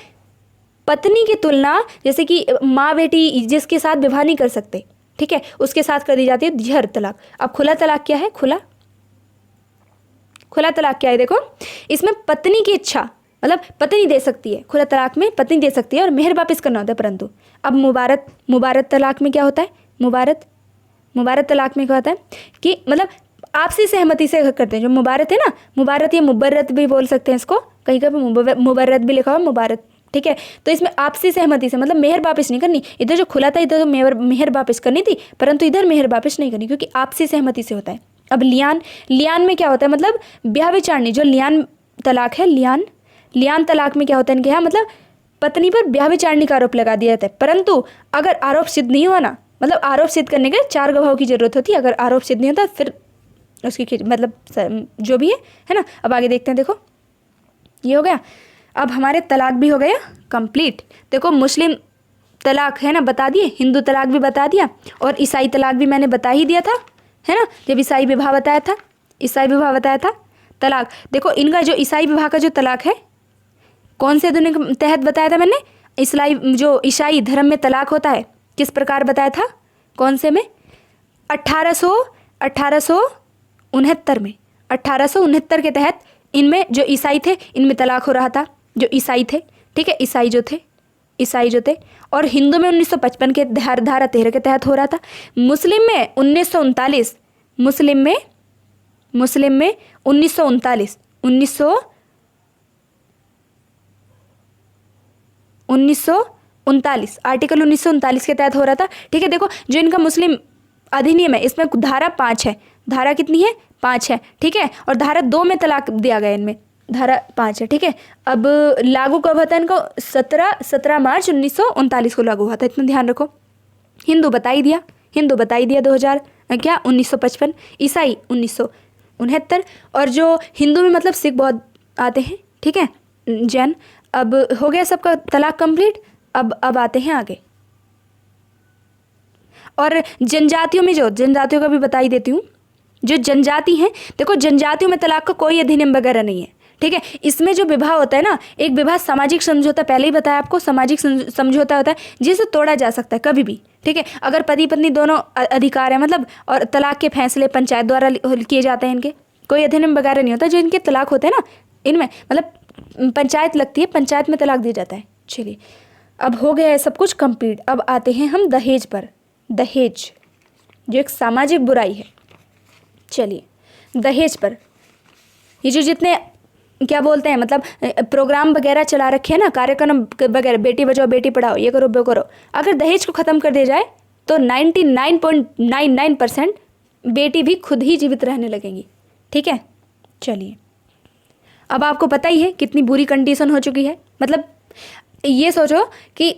पत्नी की तुलना, जैसे कि माँ बेटी जिसके साथ विवाह नहीं कर सकते, ठीक है, उसके साथ कर दी जाती है जिहर तलाक। अब खुला तलाक क्या है, खुला तलाक क्या है, देखो इसमें पत्नी की इच्छा, मतलब पत्नी दे सकती है, खुला तलाक में पत्नी दे सकती है और मेहर वापिस करना होता है। परंतु अब मुबारत तलाक में क्या होता है, मुबारत तलाक में क्या होता है कि मतलब आपसी सहमति से करते हैं। जो मुबारत है ना, मुबारत या मुबर्रत भी बोल सकते हैं इसको, कहीं कहीं मुबर्रत भी लिखा हुआ मुबारत, ठीक है। तो इसमें आपसी सहमति से, मतलब मेहर वापिस नहीं करनी। इधर जो खुला था इधर तो मेहर वापिस करनी थी, परंतु इधर मेहर वापिस नहीं करनी क्योंकि आपसी सहमति से होता है। अब लियान में क्या होता है, मतलब ब्याह विचारणी, जो लियान तलाक है, लियान तलाक में क्या होता है इनके यहाँ, मतलब पत्नी पर ब्याह विचारणी का आरोप लगा दिया जाता है। परंतु अगर आरोप सिद्ध नहीं हुआ ना, मतलब आरोप सिद्ध करने के 4 गवाहों की जरूरत होती है, अगर आरोप सिद्ध नहीं होता फिर उसकी मतलब जो भी है ना। अब आगे देखते हैं, देखो ये हो गया। अब हमारे तलाक भी हो गया कंप्लीट। देखो मुस्लिम तलाक है ना बता दिए, हिंदू तलाक भी बता दिया, और ईसाई तलाक भी मैंने बता ही दिया था, है ना, जब ईसाई विवाह बताया था। तलाक देखो इनका जो ईसाई विवाह का जो तलाक है, कौन से अधिनियम के तहत बताया था मैंने, जो ईसाई धर्म में तलाक होता है किस प्रकार बताया था, कौन से में, 1869 के तहत इनमें जो ईसाई थे इनमें तलाक हो रहा था, जो ईसाई थे, ठीक है, ईसाई जो थे ईसाई जो थे, और हिंदू में 1955 के धारा 13 के तहत हो रहा था। मुस्लिम में 1939, मुस्लिम में 1939 आर्टिकल 1939 के तहत हो रहा था। ठीक है, देखो जो इनका मुस्लिम अधिनियम है इसमें धारा 5 है। धारा कितनी है? 5 है। ठीक है, और धारा 2 में तलाक दिया गया, इनमें धारा 5 है। ठीक है, अब लागू कब होता है इनको? 17 मार्च 1939 को लागू हुआ था, इतना ध्यान रखो। हिंदू बता ही दिया, 2000 क्या 1955, ईसाई 1969, और जो हिंदू में मतलब सिख बौद्ध आते हैं। ठीक है, जैन। अब हो गया सबका तलाक कंप्लीट। अब आते हैं आगे, और जनजातियों में, जो जनजातियों का भी बता ही देती हूँ। जो जनजाति हैं, देखो जनजातियों में तलाक का कोई अधिनियम वगैरह नहीं है। ठीक है, इसमें जो विवाह होता है ना, एक विवाह सामाजिक समझौता, पहले ही बताया आपको, सामाजिक समझौता होता है जिसे तोड़ा जा सकता है कभी भी। ठीक है, अगर पति पत्नी दोनों अधिकार है मतलब, और तलाक के फैसले पंचायत द्वारा किए जाते हैं, इनके कोई अधिनियम वगैरह नहीं होता। जो इनके तलाक होते हैं ना, इनमें मतलब पंचायत लगती है, पंचायत में तलाक दिया जाता है। चलिए, अब हो गया है सब कुछ कंप्लीट। अब आते हैं हम दहेज पर। दहेज जो एक सामाजिक बुराई है। चलिए, दहेज पर ये जो जितने क्या बोलते हैं मतलब प्रोग्राम वगैरह चला रखे हैं ना, कार्यक्रम वगैरह, बेटी बचाओ बेटी पढ़ाओ, ये करो वो करो, अगर दहेज को ख़त्म कर दिया जाए तो 99.99% बेटी भी खुद ही जीवित रहने लगेंगी। ठीक है, चलिए, अब आपको पता ही है कितनी बुरी कंडीशन हो चुकी है। मतलब ये सोचो कि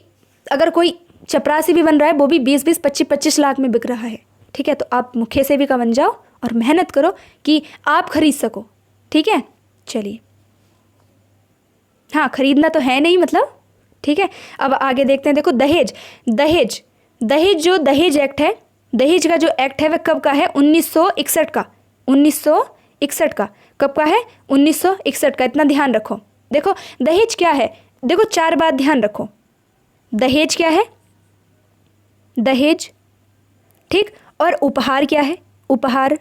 अगर कोई चपरासी भी बन रहा है, वो भी 20-20, 25-25 लाख में बिक रहा है। ठीक है, तो आप मुख्य सेविका बन जाओ और मेहनत करो कि आप खरीद सको। ठीक है, चलिए, हाँ खरीदना तो है नहीं मतलब। ठीक है, अब आगे देखते हैं। देखो दहेज जो दहेज एक्ट है, दहेज का जो एक्ट है वह कब का है? 1961 का। 1961 का कब का है? 1961 का, इतना ध्यान रखो। देखो दहेज क्या है, देखो 4 बात ध्यान रखो। दहेज क्या है? दहेज, ठीक, और उपहार क्या है? उपहार,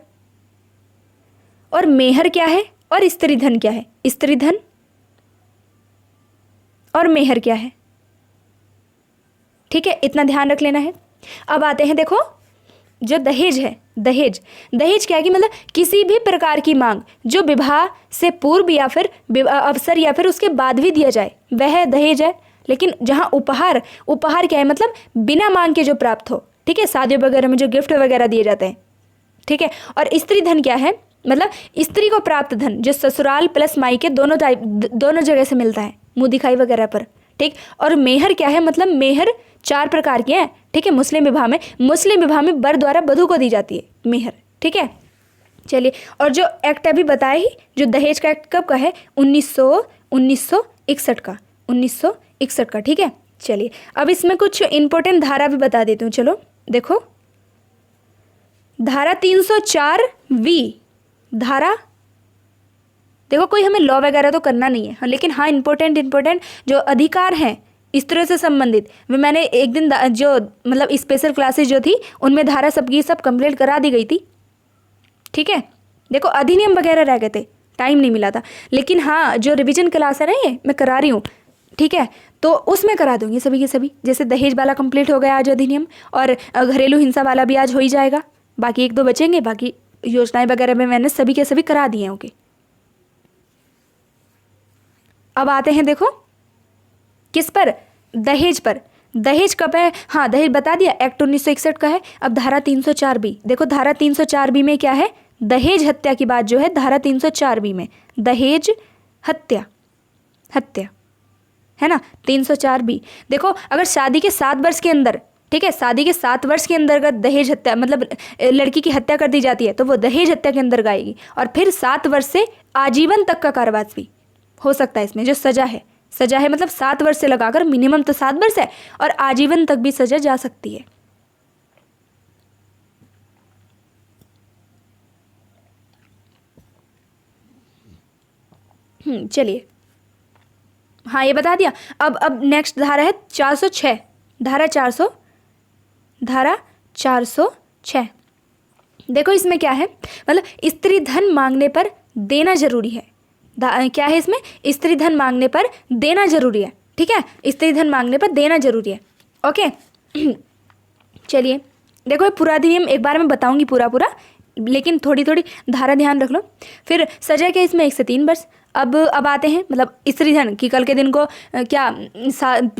और मेहर क्या है? और स्त्री धन क्या है? स्त्री धन और मेहर क्या है? ठीक है, इतना ध्यान रख लेना है। अब आते हैं, देखो जो दहेज है, दहेज क्या है कि मतलब किसी भी प्रकार की मांग जो विवाह से पूर्व या फिर अवसर या फिर उसके बाद भी दिया जाए, वह दहेज है। लेकिन जहाँ उपहार क्या है? मतलब बिना मांग के जो प्राप्त हो। ठीक है, शादियों वगैरह में जो गिफ्ट वगैरह दिए जाते हैं। ठीक है, और स्त्री धन क्या है? मतलब स्त्री को प्राप्त धन जो ससुराल प्लस मायके दोनों जगह से मिलता है, मुँह दिखाई वगैरह पर। ठीक, और मेहर क्या है? मतलब मेहर 4 प्रकार की है। ठीक है, मुस्लिम विवाह में वर द्वारा वधू को दी जाती है मेहर। ठीक है, चलिए, और जो एक्ट अभी बताया ही, जो दहेज का एक्ट कब का है? 1961 का, 1961 का। ठीक है, चलिए, अब इसमें कुछ इंपॉर्टेंट धारा भी बता देती हूँ। चलो देखो, धारा 304V, धारा, देखो कोई हमें लॉ वगैरह तो करना नहीं है, लेकिन हाँ इंपॉर्टेंट जो अधिकार हैं स्त्रियों से संबंधित, वे मैंने एक दिन जो मतलब स्पेशल क्लासेस जो थी उनमें धारा सबकी सब कंप्लीट करा दी गई थी। ठीक है, देखो अधिनियम वगैरह रह गए थे, टाइम नहीं मिला था, लेकिन हाँ जो रिवीजन क्लास है ना ये मैं करा रही हूँ। ठीक है, तो उसमें करा दूंगी सभी के सभी। जैसे दहेज वाला कंप्लीट हो गया आज अधिनियम, और घरेलू हिंसा वाला भी आज हो ही जाएगा। बाकी 1-2 बचेंगे, बाकी योजनाएं वगैरह में मैंने सभी के सभी करा दिए हैं। ओके, अब आते हैं देखो किस पर? दहेज पर। दहेज कब है? हाँ दहेज बता दिया, एक्ट 1961 का है। अब धारा 304B, देखो धारा 304B में क्या है? दहेज हत्या की बात जो है धारा 304B में, दहेज हत्या है ना, 304B। देखो अगर शादी के 7 वर्ष के अंदर, ठीक है, शादी के 7 वर्ष के अंदर अगर दहेज हत्या मतलब लड़की की हत्या कर दी जाती है तो वो दहेज हत्या के अंदर आएगी। और फिर 7 वर्ष से आजीवन तक का कारावास भी हो सकता है। इसमें जो सजा है मतलब 7 वर्ष से लगाकर मिनिमम तो 7 वर्ष है, और आजीवन तक भी सजा जा सकती है। चलिए, हाँ ये बता दिया। अब नेक्स्ट धारा है 406, धारा 406। देखो इसमें क्या है, मतलब स्त्री धन मांगने पर देना जरूरी है। क्या है इसमें? स्त्री धन मांगने पर देना जरूरी है। ठीक है, स्त्री धन मांगने पर देना जरूरी है। ओके चलिए देखो ये पूरा अधिनियम एक बार मैं बताऊंगी पूरा, लेकिन थोड़ी थोड़ी धारा ध्यान रख लो। फिर सजा क्या इसमें 1 से 3 वर्ष। अब आते हैं मतलब स्त्री धन कि कल के दिन को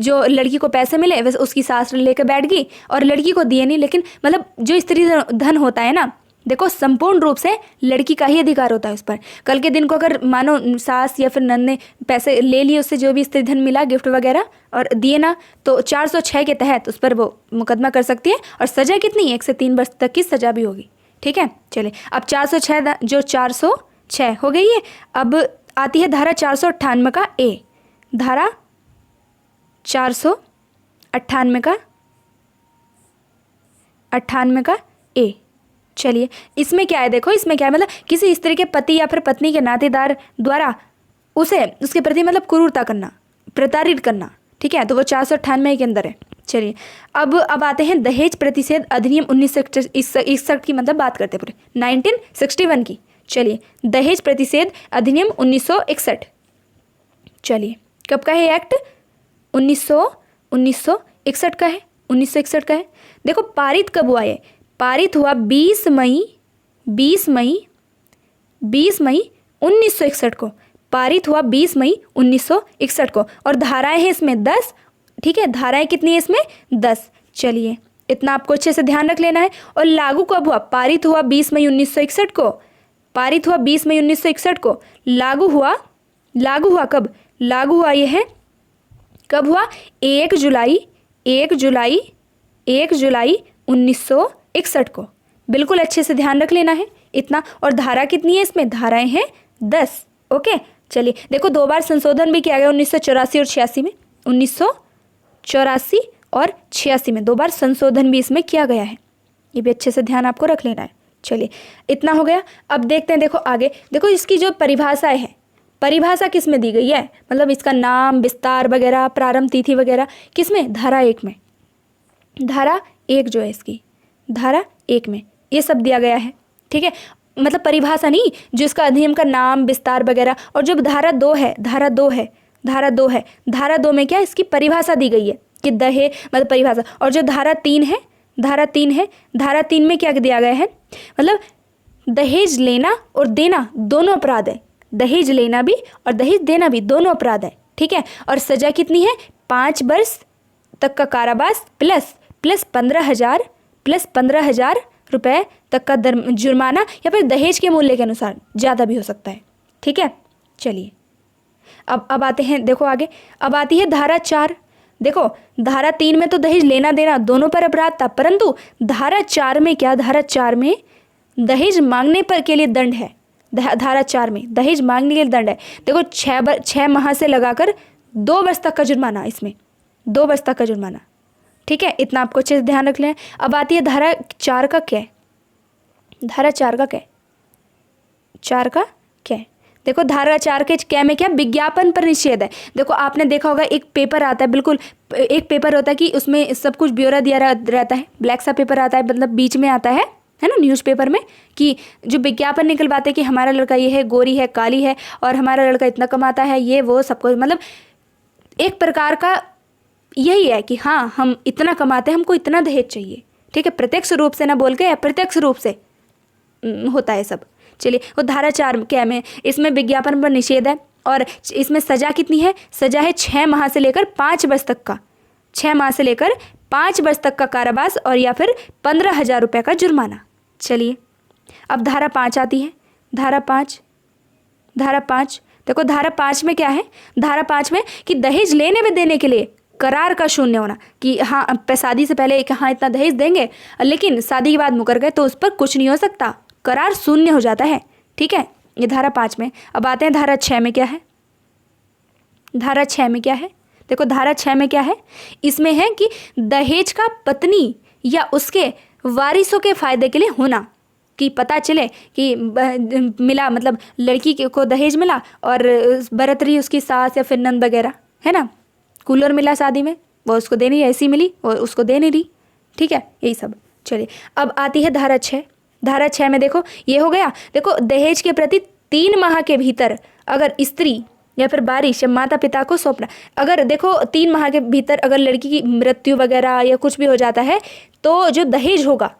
जो लड़की को पैसे मिले वैसे उसकी सास लेकर बैठ गई और लड़की को दिए नहीं, लेकिन मतलब जो स्त्री धन होता है ना, देखो संपूर्ण रूप से लड़की का ही अधिकार होता है उस पर। कल के दिन को अगर मानो सास या फिर नंद ने पैसे ले लिए उससे जो भी स्त्री धन मिला गिफ्ट वगैरह और दिए ना, तो 406 के तहत उस पर वो मुकदमा कर सकती है और सजा कितनी 1 से 3 वर्ष तक की सजा भी होगी। ठीक है, चलिए अब 406 जो 406 हो गई है। अब आती है धारा 498 का ए, धारा 498 का ए। चलिए इसमें क्या है, देखो इसमें क्या है, मतलब किसी स्त्री के पति या फिर पत्नी के नातेदार द्वारा उसके प्रति मतलब क्रूरता करना, प्रताड़ित करना। ठीक है, तो वो 498 के अंदर है। चलिए अब आते हैं दहेज प्रतिषेध अधिनियम 1961 की, मतलब बात करते हैं पूरे 1961 की। चलिए दहेज प्रतिषेध अधिनियम 1961, चलिए कब का है एक्ट, 1961 का है, 1961 का है। देखो पारित कब हुआ है, पारित हुआ 20 मई 1961 को, पारित हुआ 20 मई 1961 को। और धाराएं हैं इसमें 10। ठीक है, धाराएं कितनी है इसमें 10। चलिए इतना आपको अच्छे से ध्यान रख लेना है। और लागू कब हुआ, पारित हुआ 20 मई 1961 को, पारित हुआ 20 मई 1961 को। लागू हुआ कब, लागू हुआ यह है कब हुआ, 1 जुलाई 1961 को। बिल्कुल अच्छे से ध्यान रख लेना है इतना। और धारा कितनी है इसमें, धाराएं हैं 10। ओके चलिए देखो 2 बार संशोधन भी किया गया 1984 और 86 में, 1984 और 86 में 2 बार संशोधन भी इसमें किया गया है, ये भी अच्छे से ध्यान आपको रख लेना है। चलिए इतना हो गया। अब देखते हैं, देखो आगे देखो इसकी जो परिभाषाएं हैं, परिभाषा किस में दी गई है, मतलब इसका नाम विस्तार वगैरह प्रारंभ तिथि वगैरह किसमें, धारा 1 में, धारा 1 जो है इसकी, धारा 1 में ये सब दिया गया है। ठीक है, मतलब परिभाषा नहीं, जो इसका अधिनियम का नाम विस्तार वगैरह। और जो धारा 2 है, धारा 2 में क्या इसकी परिभाषा दी गई है कि दहेज मतलब परिभाषा। और जो धारा 3 है, धारा 3 में क्या दिया गया है, मतलब दहेज लेना और देना दोनों अपराध है, दहेज लेना भी और दहेज देना भी दोनों अपराध है। ठीक है, और सजा कितनी है, 5 वर्ष तक का कारावास प्लस 15,000 रुपए तक का जुर्माना, या फिर दहेज के मूल्य के अनुसार ज़्यादा भी हो सकता है। ठीक है, चलिए अब आते हैं, देखो आगे अब आती है धारा 4। देखो धारा 3 में तो दहेज लेना देना दोनों पर अपराध था, परंतु धारा 4 में क्या, धारा 4 में दहेज मांगने पर के लिए दंड है। धारा 4 में दहेज मांगने के लिए दंड है। देखो 6 माह से लगाकर 2 वर्ष तक का जुर्माना, इसमें 2 वर्ष तक का जुर्माना। ठीक है, इतना आपको अच्छे से ध्यान रख लें। अब आती है धारा 4 का क्या, धारा 4 का क्या, 4 का क्या है, देखो धारा 4 के क्या में क्या, विज्ञापन पर निषेध है। देखो आपने देखा होगा एक पेपर आता है, बिल्कुल एक पेपर होता है कि उसमें सब कुछ ब्यौरा दिया रहता है, ब्लैक सा पेपर आता है, मतलब बीच में आता है ना न्यूज़पेपर में, कि जो विज्ञापन निकलवाते हैं कि हमारा लड़का ये है, गोरी है, काली है और हमारा लड़का इतना कमाता है, ये वो सब कुछ, मतलब एक प्रकार का यही है कि हाँ हम इतना कमाते हैं, हमको इतना दहेज चाहिए। ठीक है, प्रत्यक्ष रूप से ना बोल के अप्रत्यक्ष रूप से होता है सब। चलिए वो धारा 4 क्या में, इसमें विज्ञापन पर निषेध है और इसमें सजा कितनी है, सजा है 6 माह से लेकर 5 वर्ष तक का, 6 माह से लेकर 5 वर्ष तक का कारावास और या फिर 15,000 रुपये का जुर्माना। चलिए अब धारा 5 आती है, धारा 5 देखो धारा 5 में क्या है, धारा 5 में कि दहेज लेने में देने के लिए करार का शून्य होना, कि हाँ शादी से पहले कि हाँ इतना दहेज देंगे, लेकिन शादी के बाद मुकर गए तो उस पर कुछ नहीं हो सकता, करार शून्य हो जाता है। ठीक है, ये धारा 5 में। अब आते हैं धारा 6 में क्या है, धारा 6 में क्या है, देखो धारा 6 में क्या है, इसमें है कि दहेज का पत्नी या उसके वारिसों के फायदे के लिए होना, कि पता चले कि मिला, मतलब लड़की को दहेज मिला और बरत रही उसकी सास या फिर नंद वगैरह है ना, कूलर मिला शादी में, वो उसको देनी, ऐसी मिली और उसको दे नहीं रही। ठीक है, यही सब। चलिए अब आती है धारा 6। धारा 6 में देखो ये हो गया, देखो दहेज के प्रति 3 माह के भीतर अगर स्त्री या फिर बारिश या माता पिता को सौंपना। अगर देखो 3 माह के भीतर अगर लड़की की मृत्यु वगैरह या कुछ भी हो जाता है तो जो दहेज होगा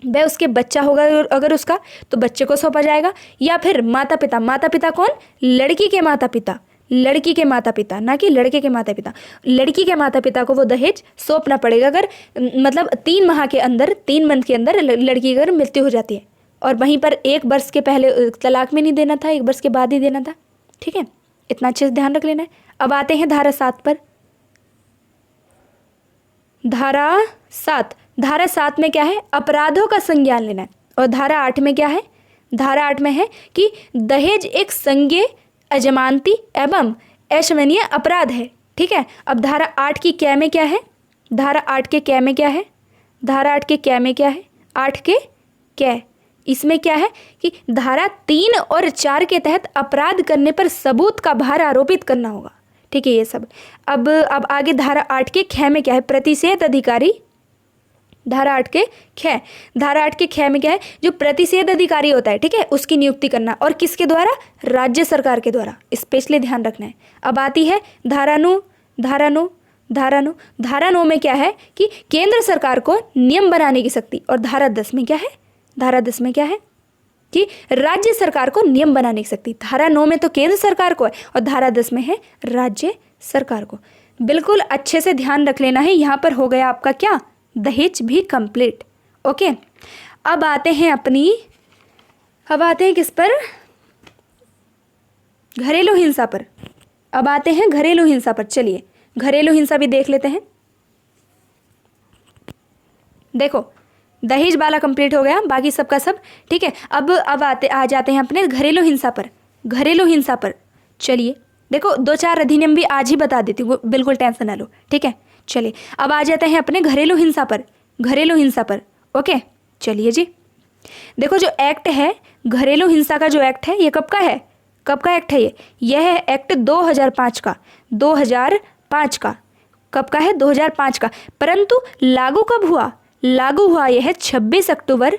वह उसके बच्चा होगा, अगर उसका तो बच्चे को सौंपा जाएगा। या फिर माता पिता कौन? लड़की के माता पिता, ना कि लड़के के माता पिता। लड़की के माता पिता को वो दहेज सौंपना पड़ेगा अगर मतलब 3 माह के अंदर, 3 मंथ के अंदर लड़की की अगर मृत्यु हो जाती है। और वहीं पर 1 वर्ष के पहले तलाक में नहीं देना था, 1 वर्ष के बाद ही देना था। ठीक है, इतना अच्छे से ध्यान रख लेना है। अब आते हैं धारा 7 पर। धारा 7 में क्या है? अपराधों का संज्ञान लेना है। और धारा 8 में क्या है? धारा 8 में है कि दहेज एक संज्ञेय, अजमानती एवं अक्षम्यनीय अपराध है। ठीक है, अब धारा 8 की कै में क्या है? धारा 8 के कै में क्या है? धारा 8 के कै में क्या है? 8 के कै, इसमें क्या है कि धारा 3 और 4 के तहत अपराध करने पर सबूत का भार आरोपित करना होगा। ठीक है, ये सब। अब आगे धारा 8 के ख में क्या है? प्रतिषेध अधिकारी। धारा 8 के ख में क्या है? जो प्रतिषेध अधिकारी होता है, ठीक है, उसकी नियुक्ति करना। और किसके द्वारा? राज्य सरकार के द्वारा। स्पेशली ध्यान रखना है। अब आती है धारा 9 में क्या है कि केंद्र सरकार को नियम बनाने की शक्ति। और धारा 10 में क्या है? धारा 10 में क्या है कि राज्य सरकार को नियम बनाने की शक्ति। धारा 9 में तो केंद्र सरकार को है और धारा 10 में है राज्य सरकार को। बिल्कुल अच्छे से ध्यान रख लेना है। यहाँ पर हो गया आपका क्या? दहेज भी कंप्लीट। ओके, अब आते हैं किस पर? घरेलू हिंसा पर। अब आते हैं घरेलू हिंसा पर। चलिए घरेलू हिंसा भी देख लेते हैं। देखो दहेज वाला कंप्लीट हो गया, बाकी सबका सब ठीक है। अब आ जाते हैं अपने घरेलू हिंसा पर। चलिए देखो 2-4 अधिनियम भी आज ही बता देती हूँ, बिल्कुल टेंशन ना लो। ठीक है, चलिए अब आ जाते हैं अपने घरेलू हिंसा पर। ओके, चलिए जी। देखो जो एक्ट है घरेलू हिंसा का, जो एक्ट है ये कब का एक्ट है? यह है एक्ट 2005 का। 2005 का कब का है? 2005 का। परंतु लागू कब हुआ? लागू हुआ यह है 26 अक्टूबर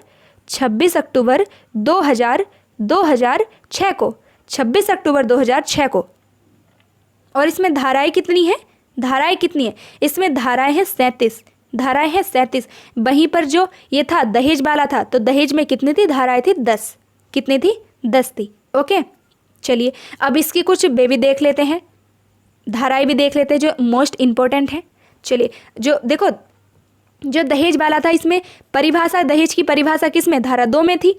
2006 को। 26 अक्टूबर 2006 को। और इसमें धाराएं कितनी है? इसमें धाराएं हैं 37। वहीं पर जो ये था दहेज वाला था, तो दहेज में कितनी थी? धाराएं थी 10। कितनी थी? 10 थी। ओके, चलिए अब इसकी कुछ बेबी देख लेते हैं, धाराएं भी देख लेते हैं जो मोस्ट इम्पोर्टेंट है। चलिए जो देखो जो दहेज वाला था, इसमें परिभाषा, दहेज की परिभाषा किसमें? धारा 2 में थी।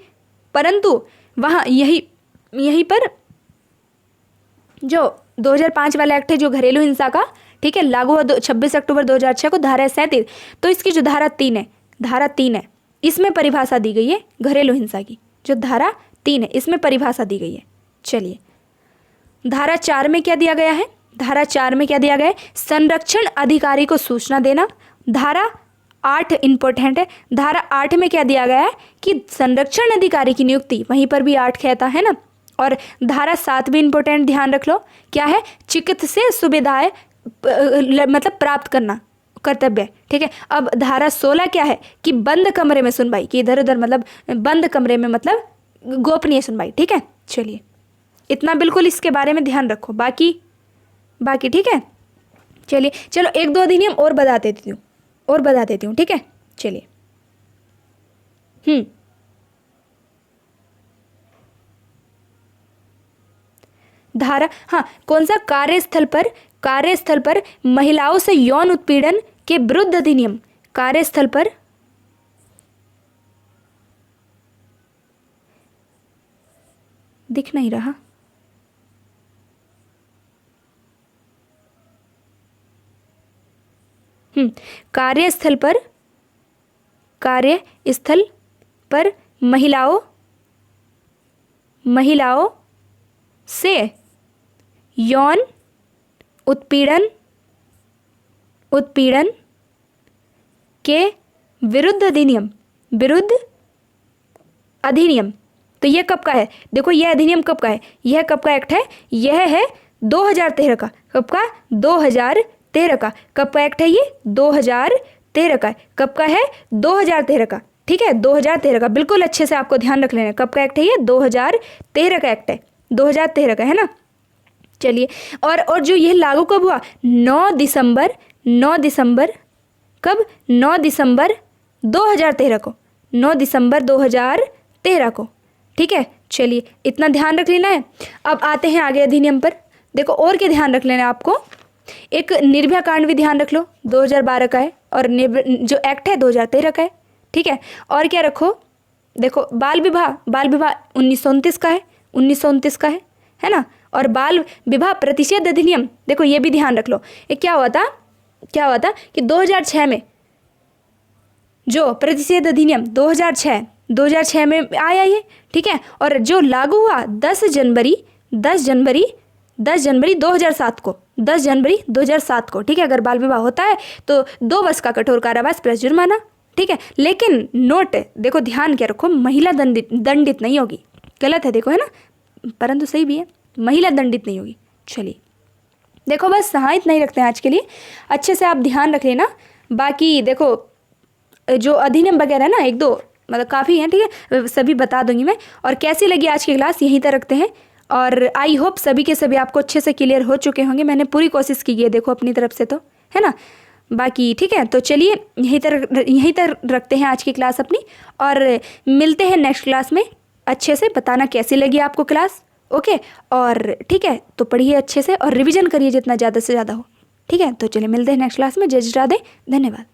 परंतु वहाँ यहीं पर जो 2005 वाला एक्ट है जो घरेलू हिंसा का, ठीक है, लागू हुआ 26 अक्टूबर 2006 को। धारा 37। तो इसकी जो धारा 3 है इसमें परिभाषा दी गई है घरेलू हिंसा की। जो धारा 3 है इसमें परिभाषा दी गई है। चलिए धारा 4 में क्या दिया गया है? धारा 4 में क्या दिया गया है? संरक्षण अधिकारी को सूचना देना। धारा 8 इंपॉर्टेंट है। धारा 8 में क्या दिया गया है कि संरक्षण अधिकारी की नियुक्ति, वहीं पर भी 8 कहता है ना। और धारा 7 भी इंपॉर्टेंट, ध्यान रख लो, क्या है? चिकित्सीय सुविधाएं मतलब प्राप्त करना कर्तव्य। ठीक है, अब धारा 16 क्या है कि बंद कमरे में सुनवाई, कि इधर उधर मतलब बंद कमरे में मतलब गोपनीय सुनवाई। ठीक है, चलिए इतना बिल्कुल इसके बारे में ध्यान रखो। बाकी ठीक है, चलिए चलो 1-2 अधिनियम और बता देती हूँ। ठीक है, चलिए धारा, हाँ, कौन सा? कार्यस्थल पर महिलाओं से यौन उत्पीड़न के विरुद्ध अधिनियम। कार्यस्थल पर दिख नहीं रहा। कार्यस्थल पर महिलाओं से यौन उत्पीड़न के विरुद्ध अधिनियम। तो यह कब का है? देखो यह अधिनियम कब का है? यह कब का एक्ट है? यह है 2013 का। कब का? 2013 का। कब का एक्ट है ये? 2013 का। कब का है? 2013 का। ठीक है, 2013 का। बिल्कुल अच्छे से आपको ध्यान रख लेना। कब का एक्ट है ये? 2013 का एक्ट है। 2013 का, है ना। चलिए, और जो यह लागू कब हुआ, 9 दिसंबर कब, 9 दिसंबर 2013 को, 9 दिसंबर 2013 को, ठीक है। चलिए, इतना ध्यान रख लेना है। अब आते हैं आगे अधिनियम पर। देखो और क्या ध्यान रख लेना है आपको, एक निर्भया कांड भी ध्यान रख लो, 2012 का है, और जो एक्ट है 2013 का है, ठीक है। और क्या रखो, देखो बाल विवाह 1929 का है, 1929 का है ना। और बाल विवाह प्रतिषेध अधिनियम, देखो ये भी ध्यान रख लो। ये क्या हुआ था कि 2006 में जो प्रतिषेध अधिनियम 2006 में आया ये, ठीक है। और जो लागू हुआ 10 जनवरी 2007 को, 10 जनवरी 2007 को, ठीक है। अगर बाल विवाह होता है तो 2 वर्ष का कठोर कारावास प्लस जुर्माना, ठीक है। लेकिन नोट, देखो ध्यान क्या रखो, महिला दंडित नहीं होगी, गलत है देखो, है ना, परंतु सही भी है, महिला दंडित नहीं होगी। चलिए देखो, बस हाँ इतना ही रखते हैं आज के लिए, अच्छे से आप ध्यान रख लेना। बाकी देखो जो अधिनियम वगैरह ना, 1-2 मतलब काफ़ी हैं, ठीक है, सभी बता दूंगी मैं। और कैसी लगी आज की क्लास, यहीं तक रखते हैं। और आई होप सभी के सभी आपको अच्छे से क्लियर हो चुके होंगे। मैंने पूरी कोशिश की है, देखो अपनी तरफ से, तो है ना। बाकी ठीक है, तो चलिए यहीं तक रखते हैं आज की क्लास अपनी, और मिलते हैं नेक्स्ट क्लास में। अच्छे से बताना कैसी लगी आपको क्लास, ओके। और ठीक है, तो पढ़िए अच्छे से और रिवीजन करिए जितना ज़्यादा से ज़्यादा हो, ठीक है। तो चलिए मिलते हैं नेक्स्ट क्लास में। जय श्री राधे, धन्यवाद।